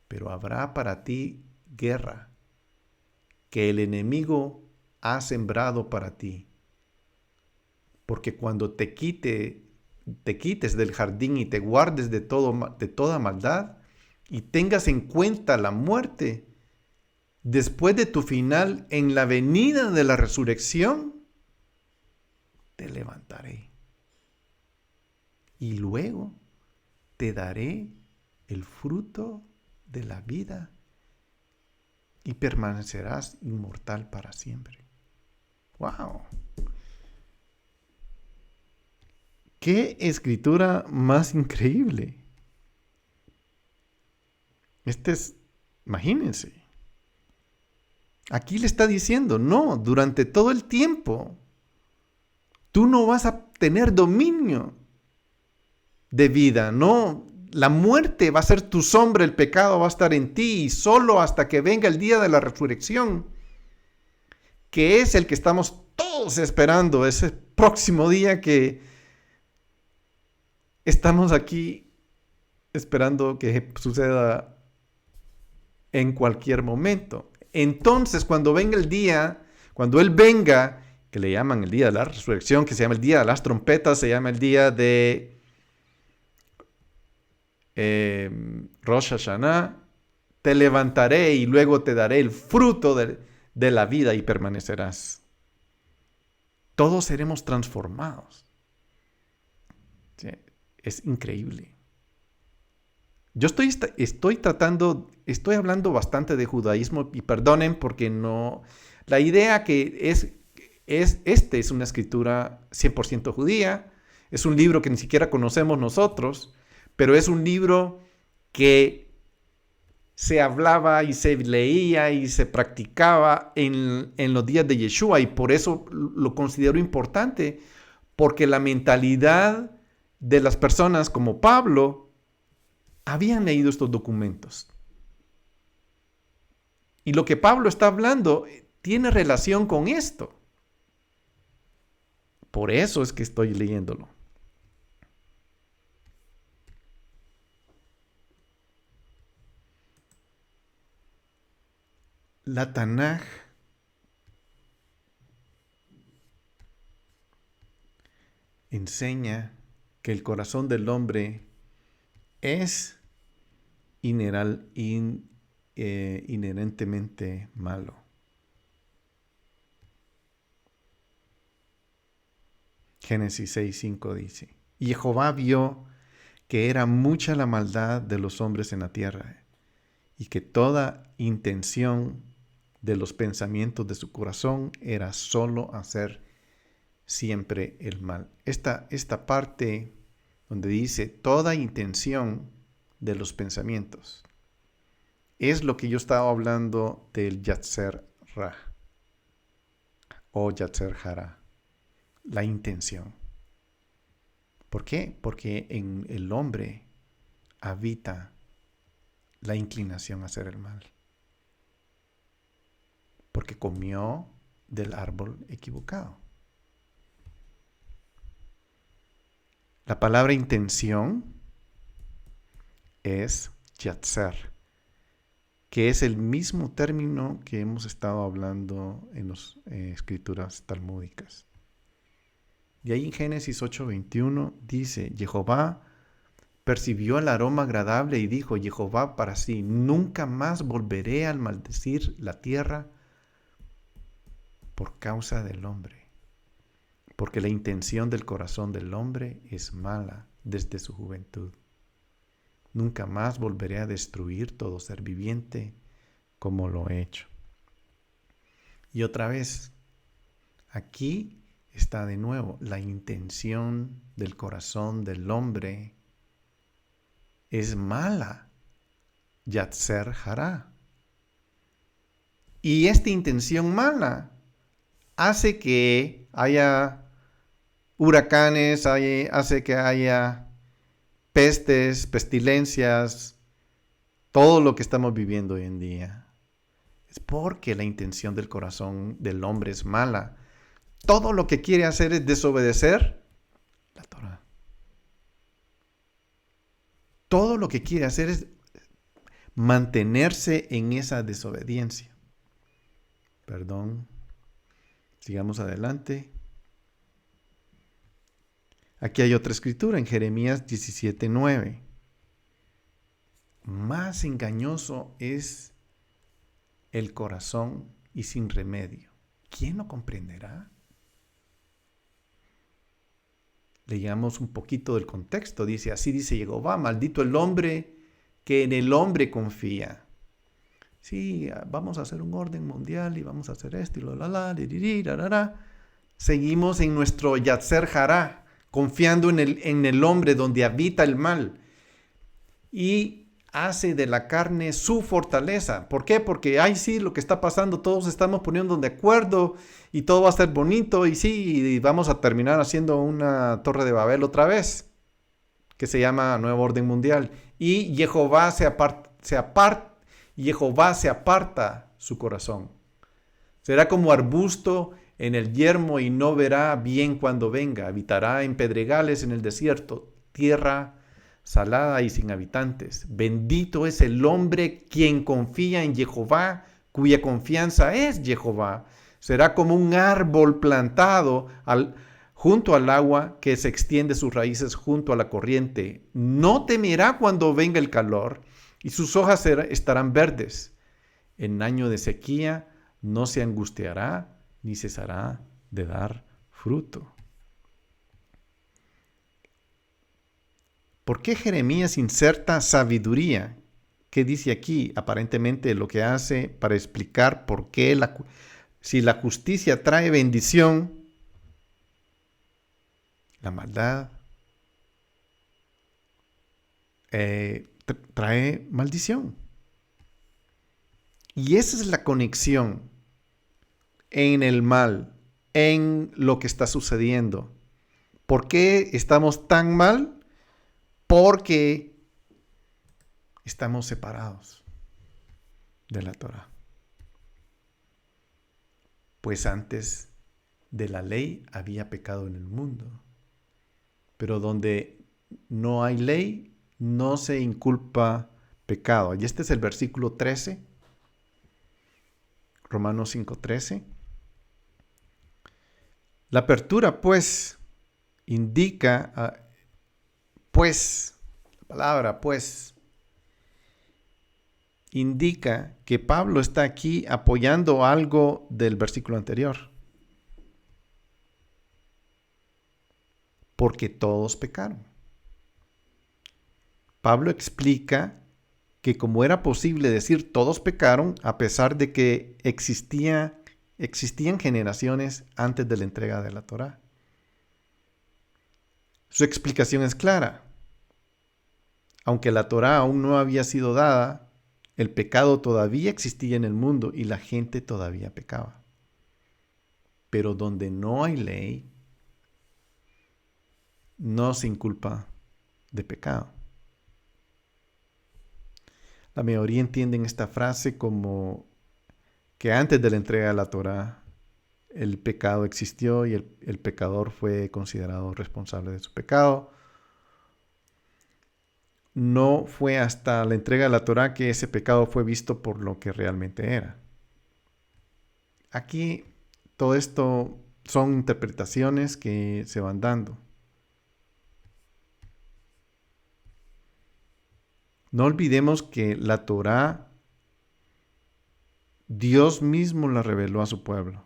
Pero habrá para ti guerra que el enemigo ha sembrado para ti. Porque cuando te quites del jardín y te guardes de toda maldad y tengas en cuenta la muerte, después de tu final en la venida de la resurrección, te levantaré. Y luego te daré el fruto de la vida y permanecerás inmortal para siempre. ¡Wow! ¡Qué escritura más increíble! Imagínense. Aquí le está diciendo, no, durante todo el tiempo, tú no vas a tener dominio de vida, no. La muerte va a ser tu sombra, el pecado va a estar en ti, y solo hasta que venga el día de la resurrección, que es el que estamos todos esperando, ese próximo día que estamos aquí esperando que suceda en cualquier momento. Entonces, cuando venga el día, cuando Él venga, que le llaman el día de la resurrección, que se llama el día de las trompetas, se llama el día de Rosh Hashanah, te levantaré y luego te daré el fruto de la vida y permanecerás. Todos seremos transformados. ¿Sí? Es increíble. Yo estoy hablando bastante de judaísmo y perdonen porque no, la idea que es una escritura 100% judía, es un libro que ni siquiera conocemos nosotros, pero es un libro que se hablaba y se leía y se practicaba en los días de Yeshua, y por eso lo considero importante, porque la mentalidad de las personas como Pablo habían leído estos documentos. Y lo que Pablo está hablando tiene relación con esto. Por eso es que estoy leyéndolo. La Tanaj enseña que el corazón del hombre es inherentemente malo. Génesis 6:5 dice: y Jehová vio que era mucha la maldad de los hombres en la tierra, y que toda intención de los pensamientos de su corazón era solo hacer siempre el mal. Esta parte donde dice toda intención de los pensamientos es lo que yo estaba hablando del Yatzer Ra o Yatzer Hara, la intención. ¿Por qué? Porque en el hombre habita la inclinación a hacer el mal, porque comió del árbol equivocado. La palabra intención es yatzer, que es el mismo término que hemos estado hablando en las escrituras talmúdicas. Y ahí en Génesis 8:21 dice: Jehová percibió el aroma agradable y dijo Jehová para sí: nunca más volveré a maldecir la tierra por causa del hombre, porque la intención del corazón del hombre es mala desde su juventud. Nunca más volveré a destruir todo ser viviente como lo he hecho. Y otra vez, aquí está de nuevo, la intención del corazón del hombre es mala, Yatzer Hara. Y esta intención mala hace que haya huracanes, hace que haya pestes, pestilencias, todo lo que estamos viviendo hoy en día, es porque la intención del corazón del hombre es mala. Todo lo que quiere hacer es desobedecer la Torah. Todo lo que quiere hacer es mantenerse en esa desobediencia. Perdón. Sigamos adelante. Aquí hay otra escritura en Jeremías 17:9. Más engañoso es el corazón y sin remedio. ¿Quién lo comprenderá? Leamos un poquito del contexto. Dice, así dice Jehová, maldito el hombre que en el hombre confía. Sí, vamos a hacer un orden mundial y vamos a hacer esto y seguimos en nuestro Yatzer Hará, confiando en el hombre donde habita el mal. Y hace de la carne su fortaleza. ¿Por qué? Porque, sí, lo que está pasando, todos estamos poniendo de acuerdo y todo va a ser bonito y sí, y vamos a terminar haciendo una torre de Babel otra vez, que se llama Nuevo Orden Mundial. Y Jehová se aparta su corazón. Será como arbusto en el yermo y no verá bien cuando venga. Habitará en pedregales en el desierto, tierra salada y sin habitantes. Bendito es el hombre quien confía en Jehová, cuya confianza es Jehová. Será como un árbol plantado junto al agua, que se extiende sus raíces junto a la corriente. No temerá cuando venga el calor, y sus hojas estarán verdes. En año de sequía no se angustiará, ni cesará de dar fruto. ¿Por qué Jeremías inserta sabiduría? ¿Qué dice aquí? Aparentemente lo que hace para explicar por qué si la justicia trae bendición, la maldad trae maldición. Y esa es la conexión en el mal, en lo que está sucediendo. ¿Por qué estamos tan mal? Porque estamos separados de la Torah. Pues antes de la ley había pecado en el mundo. Pero donde no hay ley, no se inculpa pecado. Y este es el versículo 13. Romanos 5:13. La apertura, pues, indica, la palabra, pues, indica que Pablo está aquí apoyando algo del versículo anterior. Porque todos pecaron. Pablo explica que como era posible decir todos pecaron, a pesar de que existían generaciones antes de la entrega de la Torá. Su explicación es clara. Aunque la Torá aún no había sido dada, el pecado todavía existía en el mundo y la gente todavía pecaba. Pero donde no hay ley, no se inculpa de pecado. La mayoría entienden esta frase como que antes de la entrega de la Torá, el pecado existió y el pecador fue considerado responsable de su pecado. No fue hasta la entrega de la Torá que ese pecado fue visto por lo que realmente era. Aquí todo esto son interpretaciones que se van dando. No olvidemos que la Torá, Dios mismo la reveló a su pueblo.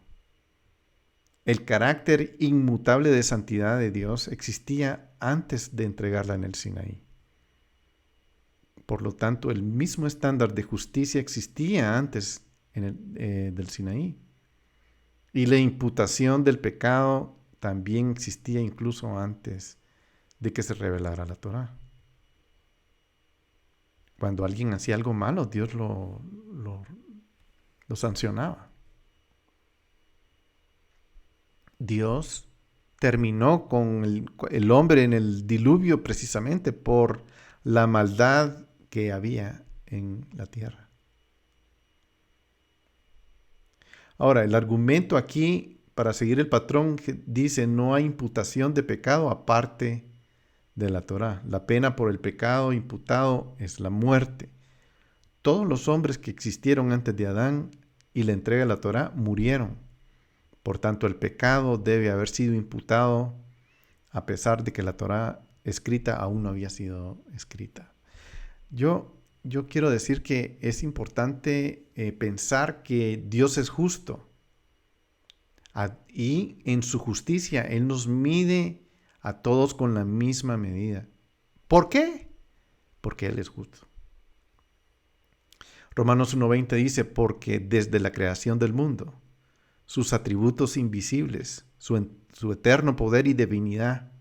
El carácter inmutable de santidad de Dios existía antes de entregarla en el Sinaí. Por lo tanto, el mismo estándar de justicia existía antes del Sinaí. Y la imputación del pecado también existía incluso antes de que se revelara la Torá. Cuando alguien hacía algo malo, Dios lo sancionaba. Dios terminó con el hombre en el diluvio precisamente por la maldad que había en la tierra. Ahora, el argumento aquí, para seguir el patrón, dice no hay imputación de pecado aparte de la Torá. La pena por el pecado imputado es la muerte. Todos los hombres que existieron antes de Adán y la entrega de la Torá murieron. Por tanto, el pecado debe haber sido imputado a pesar de que la Torá escrita aún no había sido escrita. Yo quiero decir que es importante pensar que Dios es justo y en su justicia Él nos mide a todos con la misma medida. ¿Por qué? Porque Él es justo. Romanos 1:20 dice, porque desde la creación del mundo, sus atributos invisibles, su eterno poder y divinidad,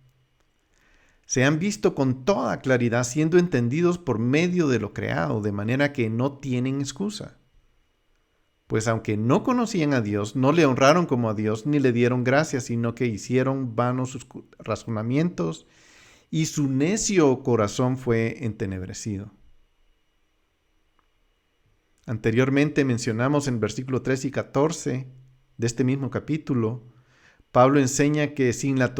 se han visto con toda claridad siendo entendidos por medio de lo creado, de manera que no tienen excusa. Pues aunque no conocían a Dios, no le honraron como a Dios ni le dieron gracias, sino que hicieron vanos sus razonamientos y su necio corazón fue entenebrecido. Anteriormente mencionamos en versículo 3 y 14 de este mismo capítulo, Pablo enseña que sin la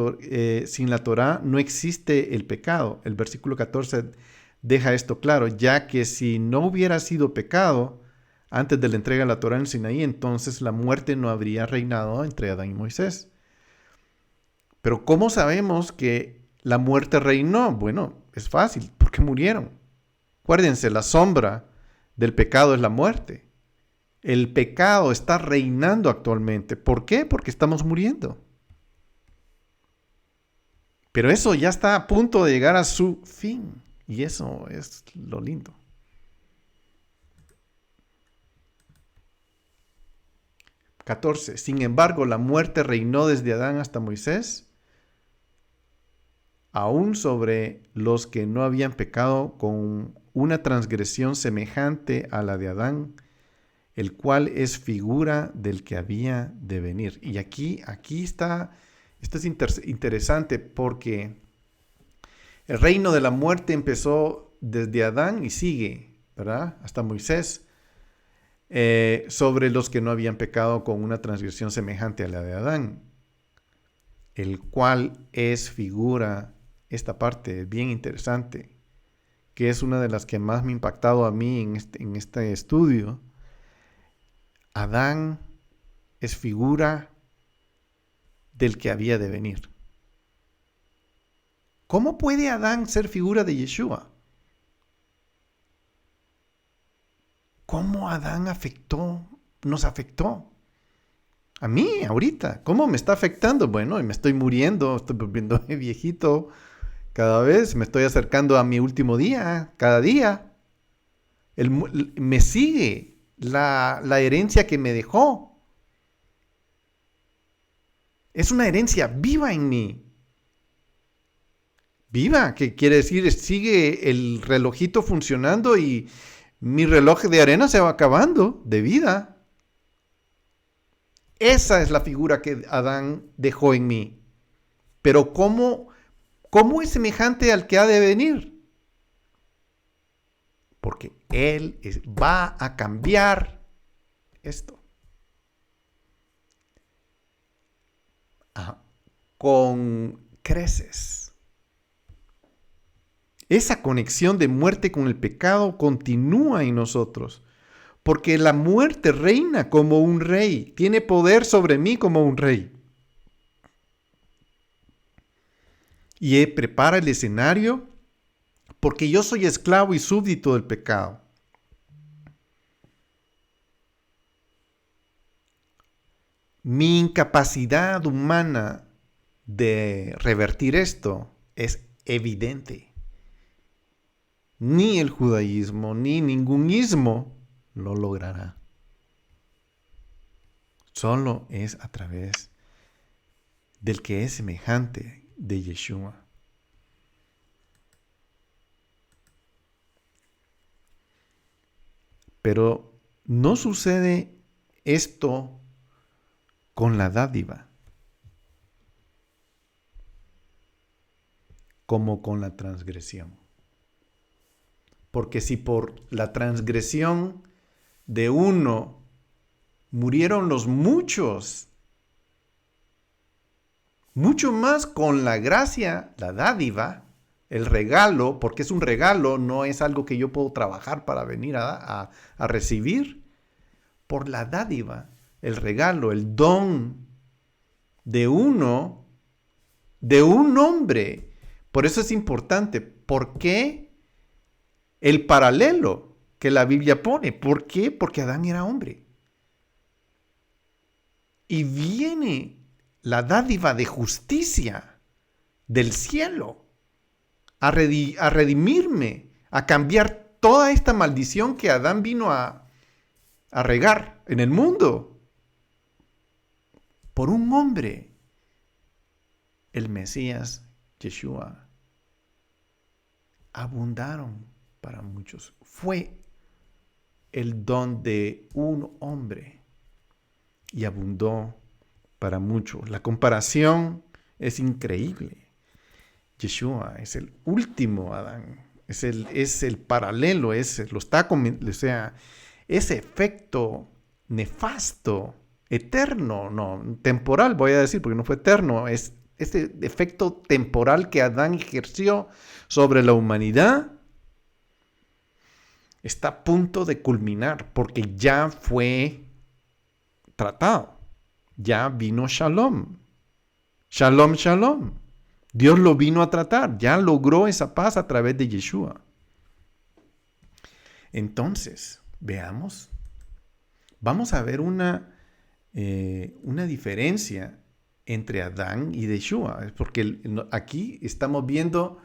Torá no existe el pecado. El versículo 14 deja esto claro, ya que si no hubiera sido pecado antes de la entrega de la Torá en el Sinaí, entonces la muerte no habría reinado entre Adán y Moisés. Pero ¿cómo sabemos que la muerte reinó? Bueno, es fácil, porque murieron. Acuérdense, la sombra del pecado es la muerte. El pecado está reinando actualmente. ¿Por qué? Porque estamos muriendo. Pero eso ya está a punto de llegar a su fin. Y eso es lo lindo. (14) Sin embargo, la muerte reinó desde Adán hasta Moisés, aún sobre los que no habían pecado con una transgresión semejante a la de Adán, el cual es figura del que había de venir. Y aquí está, esto es interesante porque el reino de la muerte empezó desde Adán y sigue, ¿verdad? Hasta Moisés, sobre los que no habían pecado con una transgresión semejante a la de Adán, el cual es figura, esta parte es bien interesante, que es una de las que más me ha impactado a mí en este estudio. Adán es figura del que había de venir. ¿Cómo puede Adán ser figura de Yeshua? ¿Cómo Adán nos afectó? A mí, ahorita, ¿cómo me está afectando? Bueno, me estoy muriendo, estoy volviendo viejito cada vez, me estoy acercando a mi último día, cada día. Me sigue la herencia que me dejó. Es una herencia viva en mí. Viva, que quiere decir, sigue el relojito funcionando y mi reloj de arena se va acabando de vida. Esa es la figura que Adán dejó en mí. Pero ¿cómo es semejante al que ha de venir? Porque Él va a cambiar esto. Con creces. Esa conexión de muerte con el pecado continúa en nosotros. Porque la muerte reina como un rey, tiene poder sobre mí como un rey. Y prepara el escenario porque yo soy esclavo y súbdito del pecado. Mi incapacidad humana de revertir esto es evidente. Ni el judaísmo ni ningún ismo lo logrará. Solo es a través del que es semejante de Yeshua. Pero no sucede esto con la dádiva, como con la transgresión. Porque si por la transgresión de uno murieron los muchos, mucho más con la gracia, la dádiva, el regalo, porque es un regalo, no es algo que yo puedo trabajar para venir a recibir. Por la dádiva, el regalo, el don de uno, de un hombre. Por eso es importante. ¿Por qué el paralelo que la Biblia pone? ¿Por qué? Porque Adán era hombre. Y viene la dádiva de justicia del cielo a redimirme, a cambiar toda esta maldición que Adán vino a regar en el mundo. Por un hombre, el Mesías, Yeshua, abundaron para muchos. Fue el don de un hombre y abundó para muchos. La comparación es increíble. Yeshua es el último Adán, es el paralelo, o sea, ese efecto nefasto, eterno, no, temporal voy a decir, porque no fue eterno, es ese efecto temporal que Adán ejerció sobre la humanidad, está a punto de culminar, porque ya fue tratado, ya vino Shalom, Shalom, Shalom. Dios lo vino a tratar, ya logró esa paz a través de Yeshua. Entonces, veamos, vamos a ver una diferencia entre Adán y Yeshua, porque aquí estamos viendo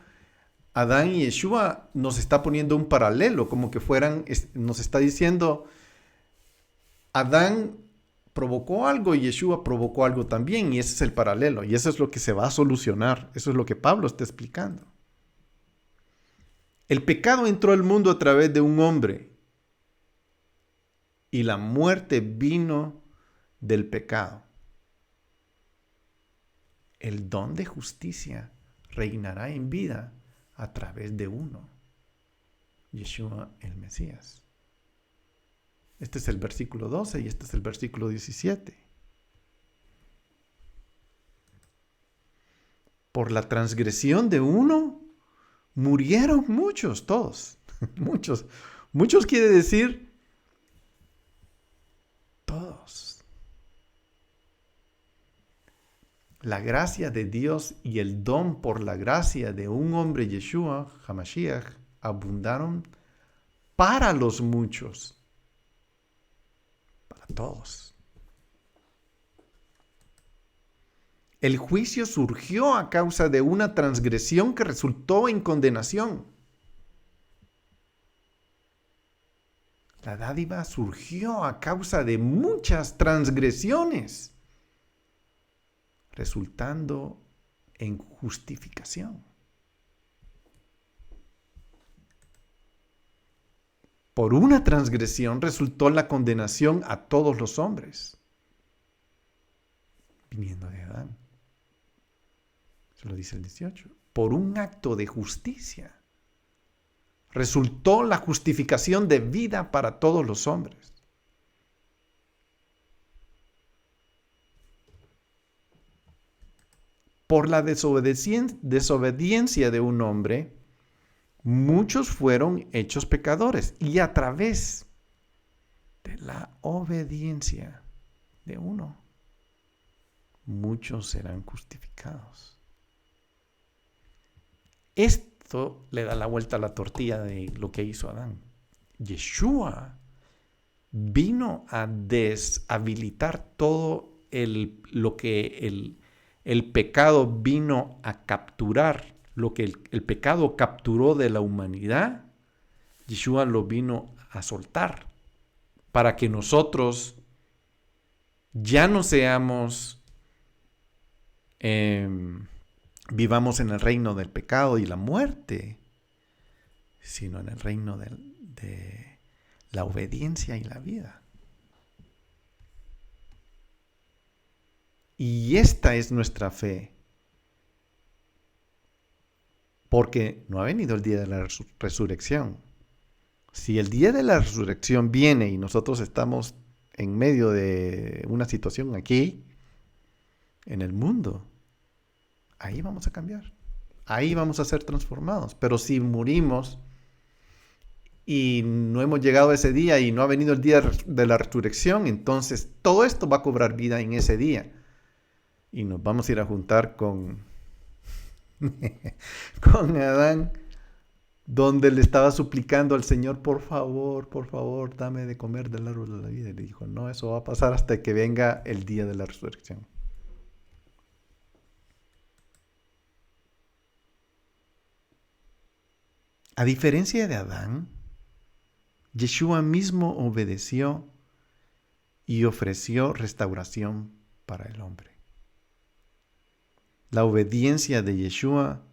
Adán y Yeshua, nos está poniendo un paralelo, como que nos está diciendo, Adán provocó algo y Yeshua provocó algo también, y ese es el paralelo, y eso es lo que se va a solucionar, eso es lo que Pablo está explicando. El pecado entró al mundo a través de un hombre, y la muerte vino del pecado. El don de justicia reinará en vida a través de uno, Yeshua el Mesías. Este es el versículo 12 y este es el versículo 17. Por la transgresión de uno, murieron muchos, todos. Muchos. Muchos quiere decir todos. La gracia de Dios y el don por la gracia de un hombre, Yeshua, Hamashiach, abundaron para los muchos. Para todos. El juicio surgió a causa de una transgresión que resultó en condenación. La dádiva surgió a causa de muchas transgresiones, resultando en justificación. Por una transgresión resultó la condenación a todos los hombres, viniendo de Adán. Eso lo dice el 18. Por un acto de justicia resultó la justificación de vida para todos los hombres. Por la desobediencia de un hombre, muchos fueron hechos pecadores, y a través de la obediencia de uno, muchos serán justificados. Esto le da la vuelta a la tortilla de lo que hizo Adán. Yeshua vino a deshabilitar todo lo que el pecado vino a capturar, lo que el pecado capturó de la humanidad. Yeshua lo vino a soltar para que nosotros ya no seamos vivamos en el reino del pecado y la muerte, sino en el reino de la obediencia y la vida. Y esta es nuestra fe, porque no ha venido el día de la resurrección. Si el día de la resurrección viene y nosotros estamos en medio de una situación aquí, en el mundo, ahí vamos a cambiar. Ahí vamos a ser transformados. Pero si murimos y no hemos llegado a ese día y no ha venido el día de la resurrección, entonces todo esto va a cobrar vida en ese día. Y nos vamos a ir a juntar con, con Adán, donde le estaba suplicando al Señor, por favor, dame de comer del árbol de la vida. Y le dijo, no, eso va a pasar hasta que venga el día de la resurrección. A diferencia de Adán, Yeshua mismo obedeció y ofreció restauración para el hombre. La obediencia de Yeshua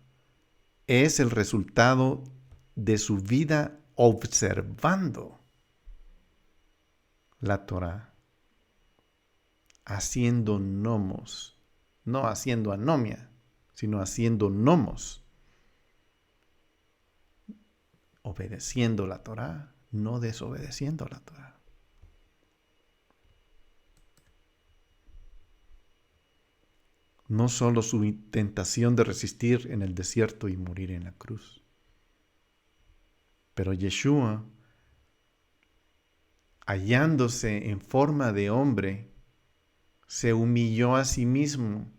es el resultado de su vida observando la Torá, haciendo nomos, no haciendo anomia, sino haciendo nomos, obedeciendo la Torá, no desobedeciendo la Torá. No solo su tentación de resistir en el desierto y morir en la cruz, pero Yeshua, hallándose en forma de hombre, se humilló a sí mismo,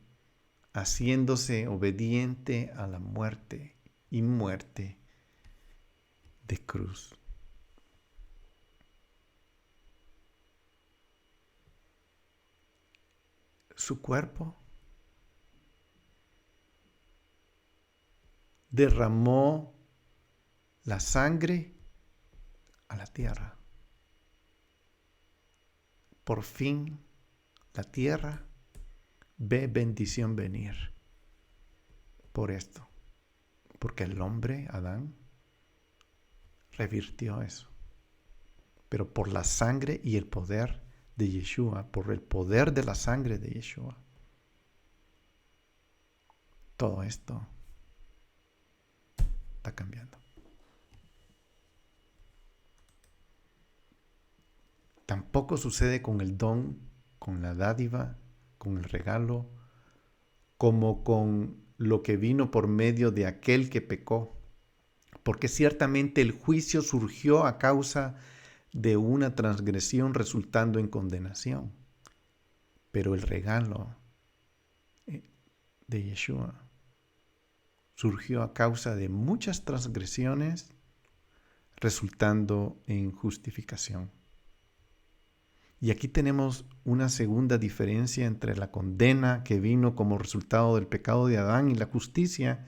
haciéndose obediente a la muerte y muerte de cruz. Su cuerpo derramó la sangre a la tierra. Por fin la tierra ve bendición venir por esto, porque el hombre, Adán, revirtió eso. Pero por la sangre y el poder de Yeshua, por el poder de la sangre de Yeshua, todo esto está cambiando. Tampoco sucede con el don, con la dádiva, con el regalo, como con lo que vino por medio de aquel que pecó. Porque ciertamente el juicio surgió a causa de una transgresión resultando en condenación. Pero el regalo de Yeshua surgió a causa de muchas transgresiones resultando en justificación. Y aquí tenemos una segunda diferencia entre la condena que vino como resultado del pecado de Adán y la justicia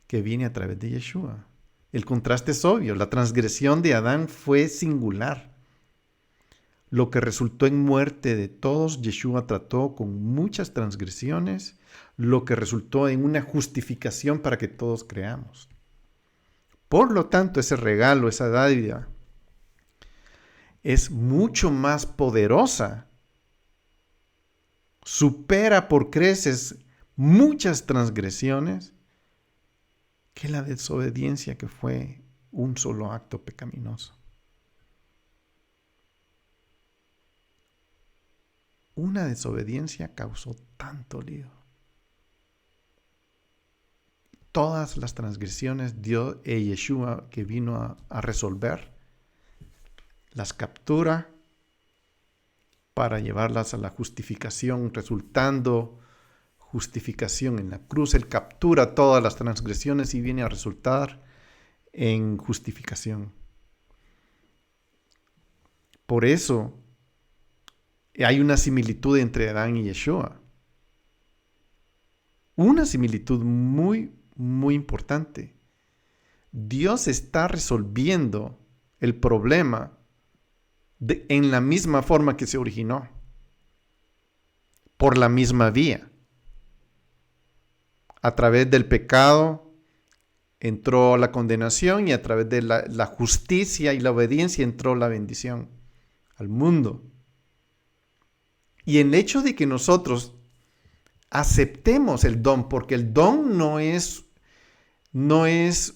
que viene a través de Yeshua. El contraste es obvio. La transgresión de Adán fue singular. Lo que resultó en muerte de todos, Yeshua trató con muchas transgresiones, lo que resultó en una justificación para que todos creamos. Por lo tanto, ese regalo, esa dádiva, es mucho más poderosa, supera por creces muchas transgresiones que la desobediencia, que fue un solo acto pecaminoso. Una desobediencia causó tanto lío. Todas las transgresiones Dios Yeshua que vino a resolver, las captura para llevarlas a la justificación, resultando justificación en la cruz. Él captura todas las transgresiones y viene a resultar en justificación. Por eso hay una similitud entre Adán y Yeshua. Una similitud muy, muy importante. Dios está resolviendo el problema en la misma forma que se originó, por la misma vía. A través del pecado entró la condenación y a través de la justicia y la obediencia entró la bendición al mundo. Y el hecho de que nosotros aceptemos el don, porque el don no es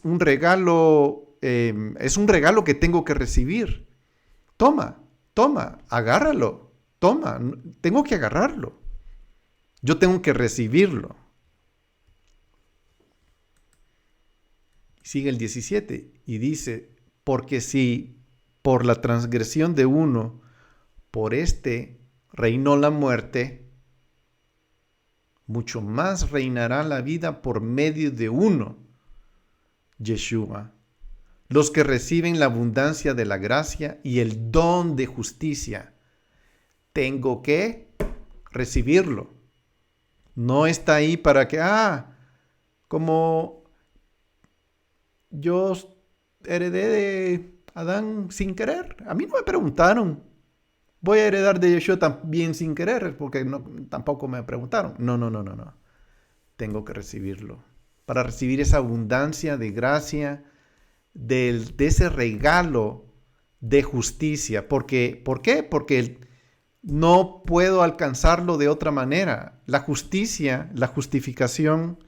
un regalo es un regalo que tengo que recibir. Toma, agárralo, toma, tengo que agarrarlo. Yo tengo que recibirlo. Sigue el 17 y dice, porque si por la transgresión de uno, por este reinó la muerte, mucho más reinará la vida por medio de uno, Yeshua, los que reciben la abundancia de la gracia y el don de justicia. Tengo que recibirlo. No está ahí para que, como yo heredé de Adán sin querer. A mí no me preguntaron. Voy a heredar de Yeshua también sin querer, porque tampoco me preguntaron. No. Tengo que recibirlo. Para recibir esa abundancia de gracia, de ese regalo de justicia. ¿Por qué? Porque no puedo alcanzarlo de otra manera. La justicia, la justificación,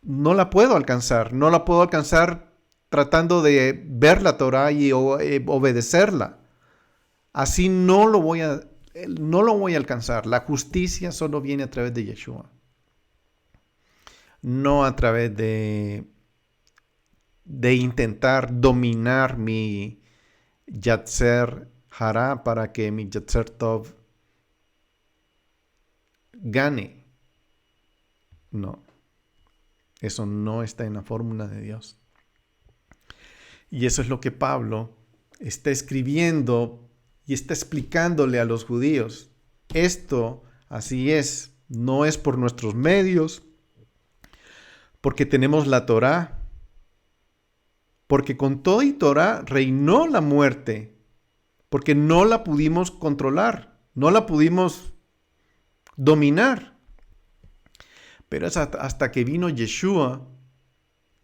no la puedo alcanzar. No la puedo alcanzar tratando de ver la Torah y obedecerla. Así no lo voy a alcanzar. La justicia solo viene a través de Yeshua. No a través de intentar dominar mi Yatzer Hara para que mi Yatzer Tov gane. No. Eso no está en la fórmula de Dios. Y eso es lo que Pablo está escribiendo y está explicándole a los judíos. Esto así es. No es por nuestros medios, porque tenemos la Torá. Porque con todo y Torá reinó la muerte. Porque no la pudimos controlar. No la pudimos dominar. Pero es hasta que vino Yeshua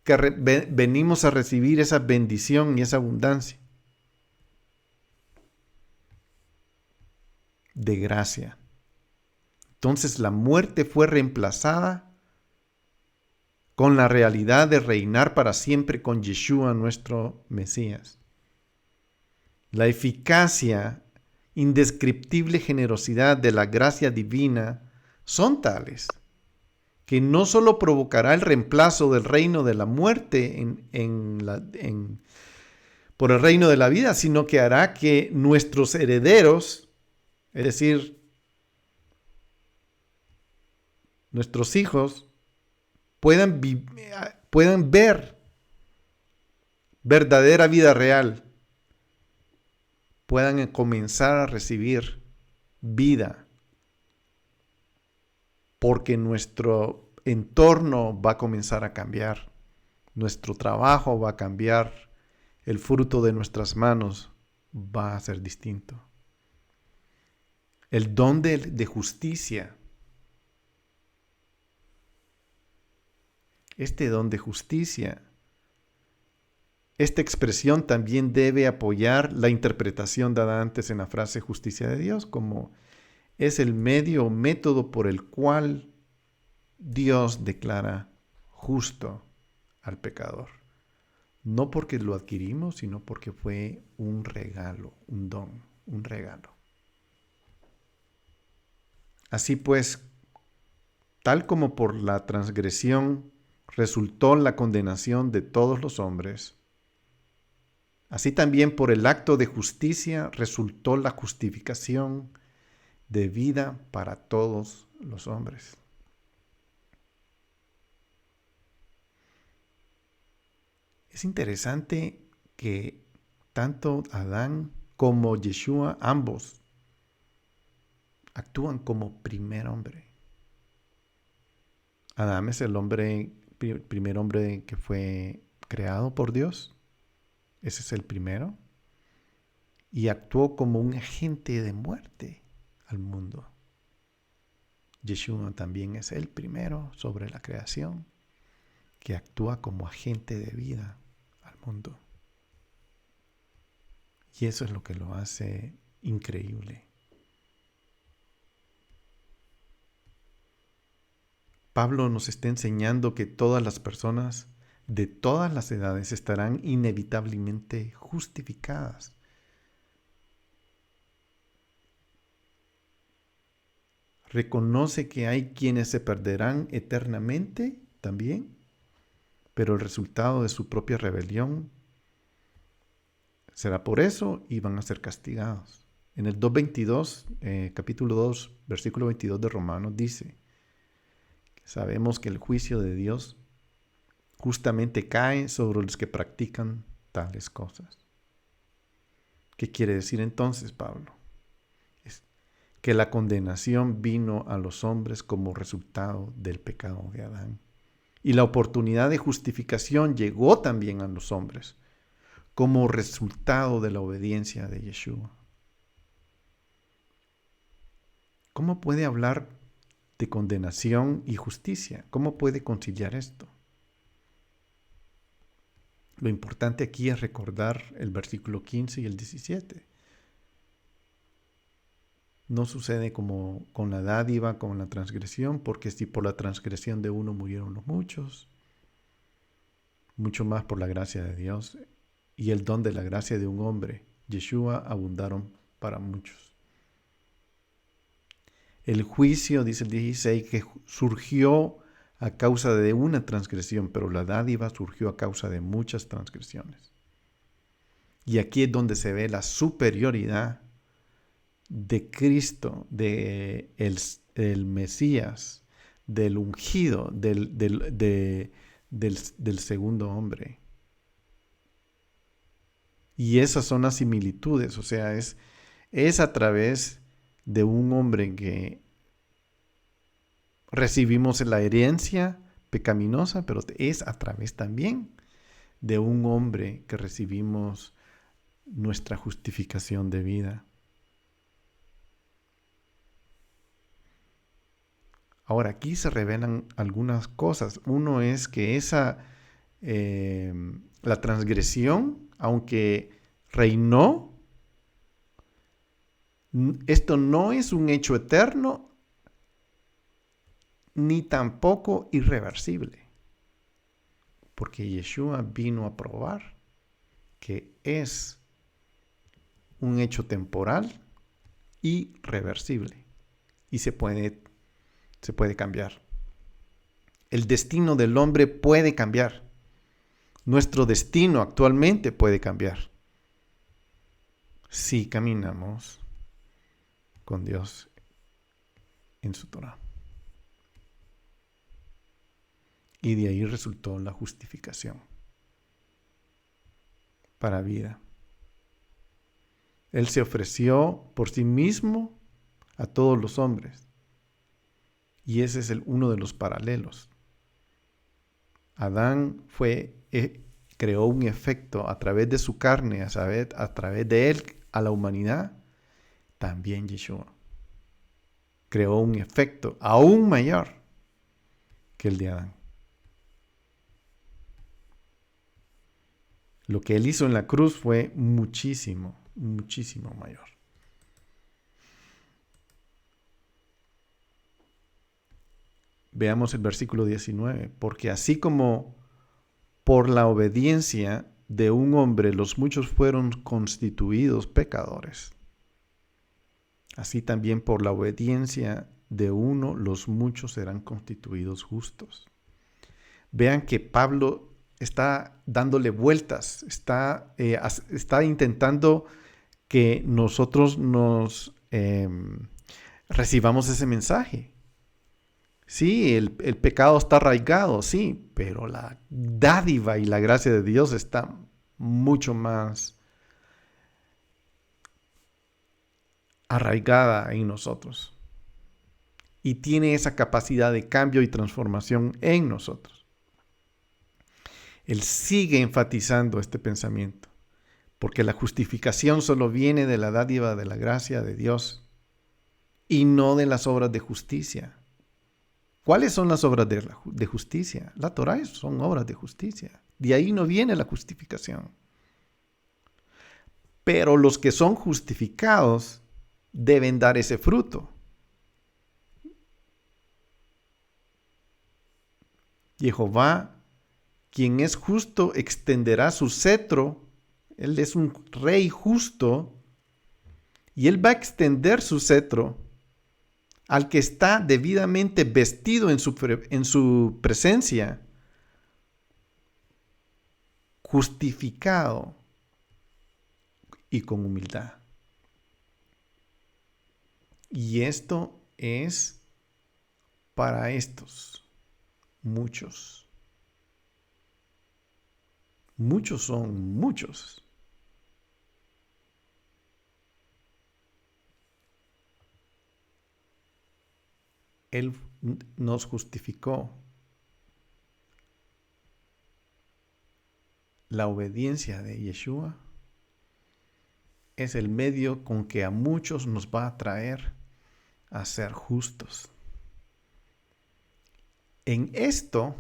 que venimos a recibir esa bendición y esa abundancia de gracia. Entonces la muerte fue reemplazada con la realidad de reinar para siempre con Yeshua, nuestro Mesías. La eficacia, indescriptible generosidad de la gracia divina son tales que no solo provocará el reemplazo del reino de la muerte por el reino de la vida, sino que hará que nuestros herederos, es decir, nuestros hijos, puedan ver verdadera vida real, puedan comenzar a recibir vida, porque nuestro entorno va a comenzar a cambiar, nuestro trabajo va a cambiar, el fruto de nuestras manos va a ser distinto. El don de justicia, este don de justicia, esta expresión también debe apoyar la interpretación dada antes en la frase justicia de Dios, como es el medio o método por el cual Dios declara justo al pecador. No porque lo adquirimos, sino porque fue un regalo, un don, un regalo. Así pues, tal como por la transgresión resultó la condenación de todos los hombres, así también por el acto de justicia resultó la justificación de vida para todos los hombres. Es interesante que tanto Adán como Yeshua, ambos, actúan como primer hombre. Adán es el primer hombre que fue creado por Dios. Ese es el primero. Y actuó como un agente de muerte al mundo. Yeshua también es el primero sobre la creación que actúa como agente de vida al mundo. Y eso es lo que lo hace increíble. Pablo nos está enseñando que todas las personas de todas las edades estarán inevitablemente justificadas. Reconoce que hay quienes se perderán eternamente también, pero el resultado de su propia rebelión será por eso y van a ser castigados. En el 2:22, capítulo 2, versículo 22 de Romanos dice, sabemos que el juicio de Dios justamente cae sobre los que practican tales cosas. ¿Qué quiere decir entonces, Pablo? Es que la condenación vino a los hombres como resultado del pecado de Adán. Y la oportunidad de justificación llegó también a los hombres como resultado de la obediencia de Yeshua. ¿Cómo puede hablar de condenación y justicia? ¿Cómo puede conciliar esto? Lo importante aquí es recordar el versículo 15 y el 17. No sucede como con la dádiva, con la transgresión, porque si por la transgresión de uno murieron los muchos, mucho más por la gracia de Dios y el don de la gracia de un hombre, Yeshua, abundaron para muchos. El juicio, dice el 16, que surgió a causa de una transgresión, pero la dádiva surgió a causa de muchas transgresiones. Y aquí es donde se ve la superioridad de Cristo, de el Mesías, del ungido, del segundo hombre. Y esas son las similitudes, o sea, es a través de un hombre que recibimos la herencia pecaminosa, pero es a través también de un hombre que recibimos nuestra justificación de vida. Ahora, aquí se revelan algunas cosas. Uno es que la transgresión, aunque reinó, esto no es un hecho eterno, ni tampoco irreversible. Porque Yeshua vino a probar que es un hecho temporal y reversible. Y se puede cambiar. El destino del hombre puede cambiar. Nuestro destino actualmente puede cambiar. Si caminamos con Dios en su Torah. Y de ahí resultó la justificación para vida. Él se ofreció por sí mismo a todos los hombres. Y ese es uno de los paralelos. Adán creó un efecto a través de su carne, a través de él a la humanidad. También Yeshua creó un efecto aún mayor que el de Adán. Lo que él hizo en la cruz fue muchísimo, muchísimo mayor. Veamos el versículo 19. Porque así como por la obediencia de un hombre los muchos fueron constituidos pecadores, así también por la obediencia de uno los muchos serán constituidos justos. Vean que Pablo está dándole vueltas, está intentando que nosotros recibamos ese mensaje. Sí, el pecado está arraigado, sí, pero la dádiva y la gracia de Dios está mucho más arraigada en nosotros. Y tiene esa capacidad de cambio y transformación en nosotros. Él sigue enfatizando este pensamiento, porque la justificación solo viene de la dádiva de la gracia de Dios y no de las obras de justicia. ¿Cuáles son las obras de justicia? La Torá son obras de justicia. De ahí no viene la justificación. Pero los que son justificados deben dar ese fruto. Jehová quien es justo extenderá su cetro. Él es un rey justo y él va a extender su cetro al que está debidamente vestido en su presencia, justificado y con humildad. Y esto es para estos, muchos. Muchos son muchos. Él nos justificó. La obediencia de Yeshua es el medio con que a muchos nos va a traer a ser justos. En esto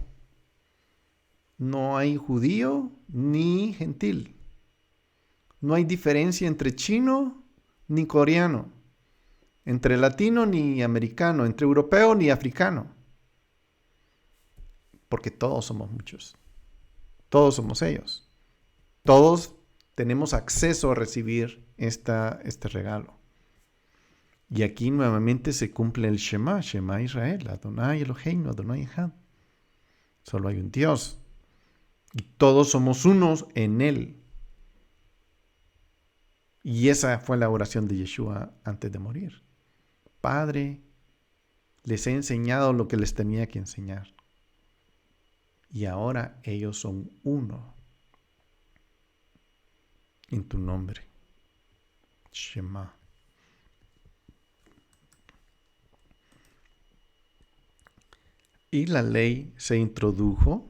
no hay judío ni gentil. No hay diferencia entre chino ni coreano, entre latino ni americano, entre europeo ni africano. Porque todos somos muchos. Todos somos ellos. Todos tenemos acceso a recibir este regalo. Y aquí nuevamente se cumple el Shema Israel, Adonai Eloheinu, Adonai Echad. Solo hay un Dios. Y todos somos unos en Él. Y esa fue la oración de Yeshua antes de morir. Padre, les he enseñado lo que les tenía que enseñar. Y ahora ellos son uno en tu nombre. Shema. Y la ley se introdujo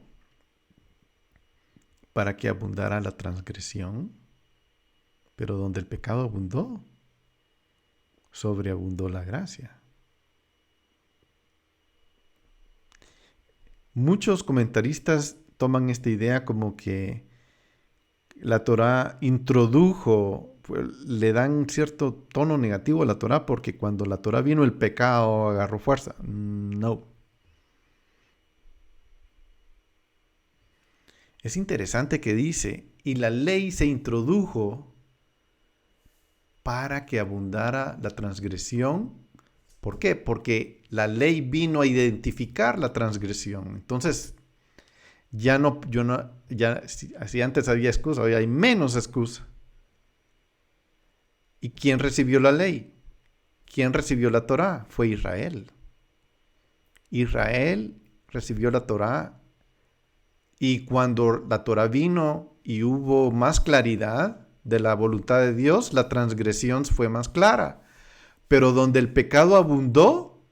para que abundara la transgresión, pero donde el pecado abundó, sobreabundó la gracia. Muchos comentaristas toman esta idea como que la Torá introdujo, pues, le dan cierto tono negativo a la Torá porque cuando la Torá vino el pecado agarró fuerza. No. Es interesante que dice, y la ley se introdujo para que abundara la transgresión. ¿Por qué? Porque la ley vino a identificar la transgresión. Entonces, ya si antes había excusa, hoy hay menos excusa. ¿Y quién recibió la ley? ¿Quién recibió la Torá? Fue Israel. Israel recibió la Torá y cuando la Torá vino y hubo más claridad de la voluntad de Dios, la transgresión fue más clara. Pero donde el pecado abundó,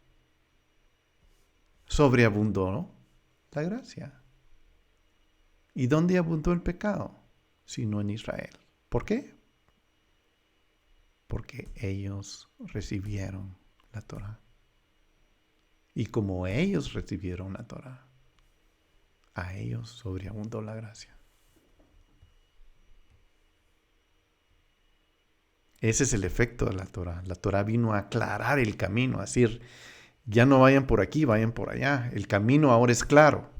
sobreabundó, ¿no?, la gracia. ¿Y dónde abundó el pecado? Sino en Israel. ¿Por qué? Porque ellos recibieron la Torá. Y como ellos recibieron la Torá, a ellos sobreabundó la gracia. Ese es el efecto de la Torá. La Torá vino a aclarar el camino, a decir, ya no vayan por aquí, vayan por allá. El camino ahora es claro.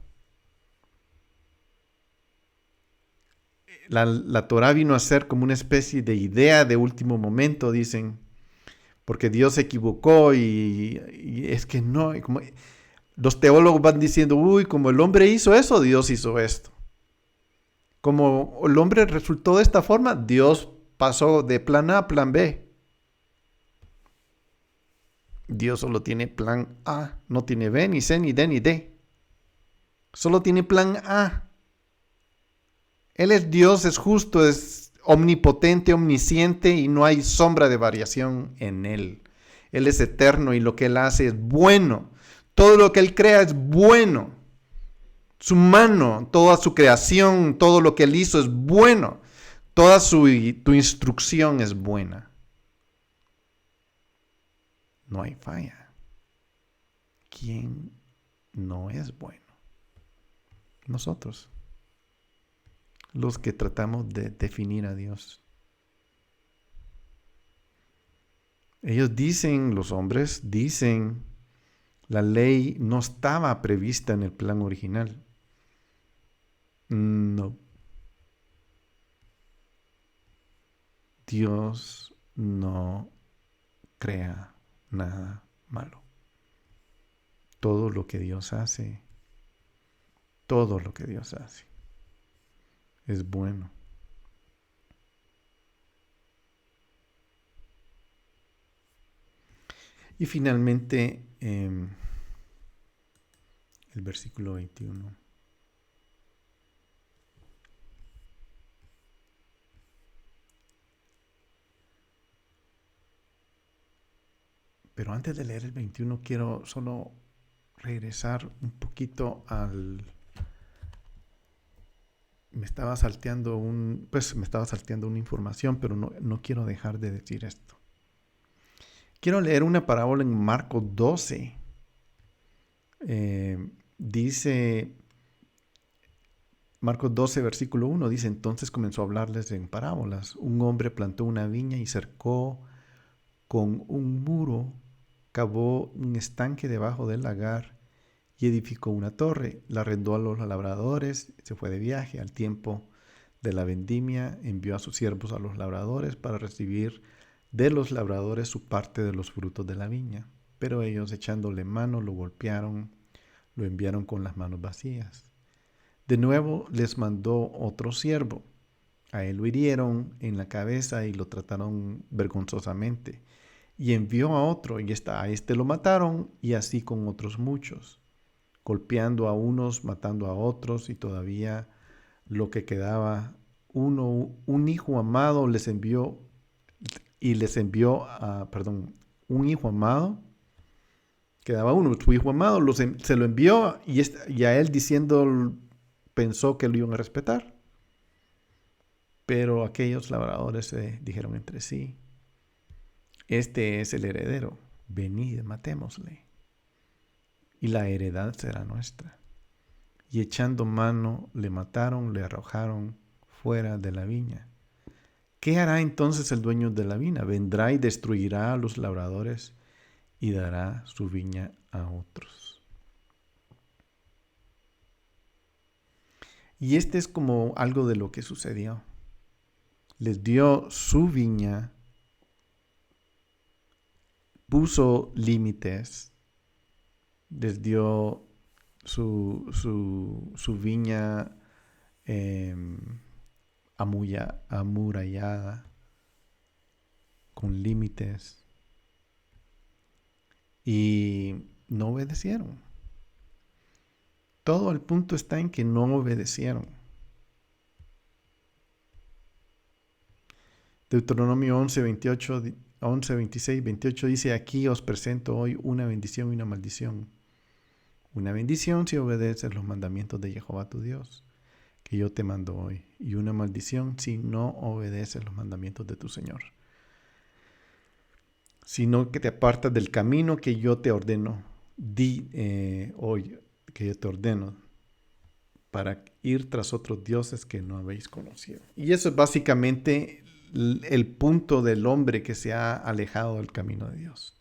La Torá vino a ser como una especie de idea de último momento, dicen, porque Dios se equivocó y es que no. Como, los teólogos van diciendo, como el hombre hizo eso, Dios hizo esto. Como el hombre resultó de esta forma, Dios pasó de plan A a plan B. Dios solo tiene plan A, no tiene B, ni C, ni D, ni D. Solo tiene plan A. Él es Dios, es justo, es omnipotente, omnisciente y no hay sombra de variación en Él. Él es eterno y lo que Él hace es bueno. Todo lo que Él crea es bueno. Su mano, toda su creación, todo lo que Él hizo es bueno. Toda tu instrucción es buena. No hay falla. ¿Quién no es bueno? Nosotros, los que tratamos de definir a Dios. Ellos dicen, los hombres dicen, la ley no estaba prevista en el plan original. No. Dios no crea nada malo. Todo lo que Dios hace, todo lo que Dios hace es bueno. Y finalmente, el versículo 21. Pero antes de leer el 21, quiero solo regresar un poquito al... Me estaba salteando una información, pero no quiero dejar de decir esto. Quiero leer una parábola en Marcos 12. Dice, Marcos 12, versículo 1, dice, entonces comenzó a hablarles en parábolas. Un hombre plantó una viña y cercó con un muro, cavó un estanque debajo del lagar y edificó una torre. La arrendó a los labradores, se fue de viaje. Al tiempo de la vendimia envió a sus siervos a los labradores para recibir de los labradores su parte de los frutos de la viña. Pero ellos, echándole mano, lo golpearon, lo enviaron con las manos vacías. De nuevo les mandó otro siervo. A él lo hirieron en la cabeza y lo trataron vergonzosamente. Y envió a otro, y a este lo mataron, y así con otros muchos, golpeando a unos, matando a otros, y todavía lo que quedaba, un hijo amado les envió, un hijo amado, quedaba uno, su hijo amado, se lo envió, y a él diciendo, pensó que lo iban a respetar. Pero aquellos labradores se dijeron entre sí, este es el heredero, venid, matémosle, y la heredad será nuestra. Y echando mano, le mataron, le arrojaron fuera de la viña. ¿Qué hará entonces el dueño de la viña? Vendrá y destruirá a los labradores y dará su viña a otros. Y este es como algo de lo que sucedió. Les dio su viña, puso límites, les dio su viña amurallada, con límites, y no obedecieron. Todo el punto está en que no obedecieron. Deuteronomio 11, 28, 11, 26, 28 dice, aquí os presento hoy una bendición y una maldición. Una bendición si obedeces los mandamientos de Jehová tu Dios, que yo te mando hoy, y una maldición si no obedeces los mandamientos de tu Señor, sino que te apartas del camino que yo te ordeno, hoy, que yo te ordeno, para ir tras otros dioses que no habéis conocido. Y eso es básicamente el punto del hombre que se ha alejado del camino de Dios.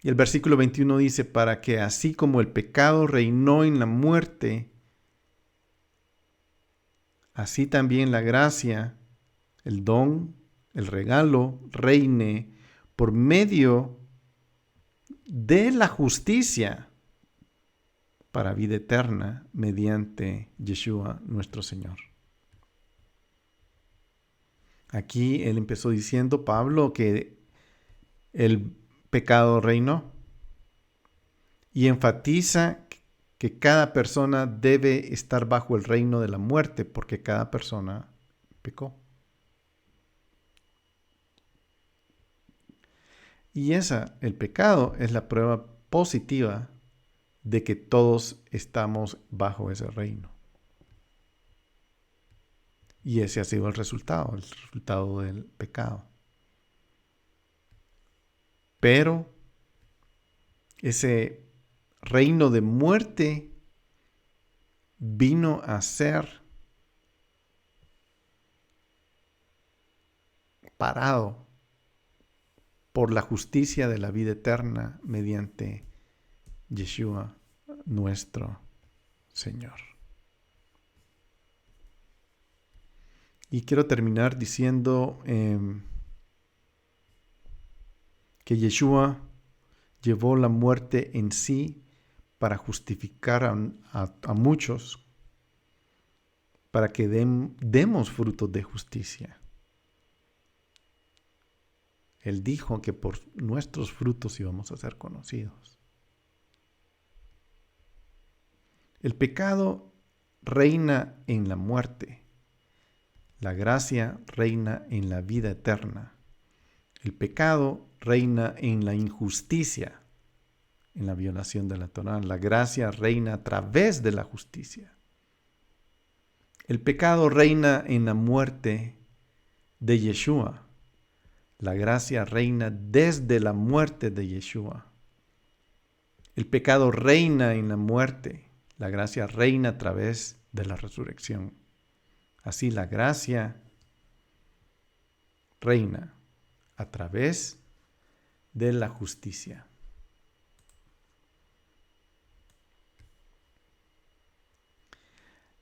Y el versículo 21 dice, para que así como el pecado reinó en la muerte, así también la gracia, el don, el regalo, reine por medio de la justicia para vida eterna mediante Yeshua nuestro Señor. Aquí él empezó diciendo, Pablo, que el pecado reinó y enfatiza que cada persona debe estar bajo el reino de la muerte porque cada persona pecó. Y el pecado es la prueba positiva de que todos estamos bajo ese reino. Y ese ha sido el resultado del pecado. Pero ese reino de muerte vino a ser parado por la justicia de la vida eterna mediante Yeshua nuestro Señor. Y quiero terminar diciendo que Yeshua llevó la muerte en sí para justificar a muchos, para que demos frutos de justicia. Él dijo que por nuestros frutos íbamos a ser conocidos. El pecado reina en la muerte. La gracia reina en la vida eterna. El pecado reina en la injusticia, en la violación de la Torá. La gracia reina a través de la justicia. El pecado reina en la muerte de Yeshua. La gracia reina desde la muerte de Yeshua. El pecado reina en la muerte. La gracia reina a través de la resurrección. Así la gracia reina a través de la justicia.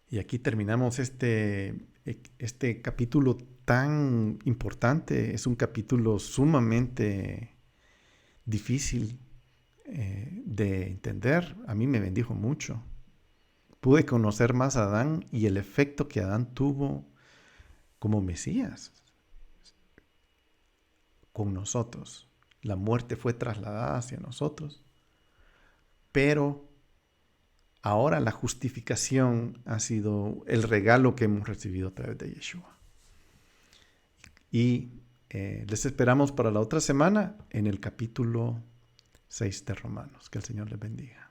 Y aquí terminamos este capítulo tan importante. Es un capítulo sumamente difícil de entender. A mí me bendijo mucho. Pude conocer más a Adán y el efecto que Adán tuvo como Mesías con nosotros. La muerte fue trasladada hacia nosotros, pero ahora la justificación ha sido el regalo que hemos recibido a través de Yeshua. Y les esperamos para la otra semana en el capítulo 6 de Romanos. Que el Señor les bendiga.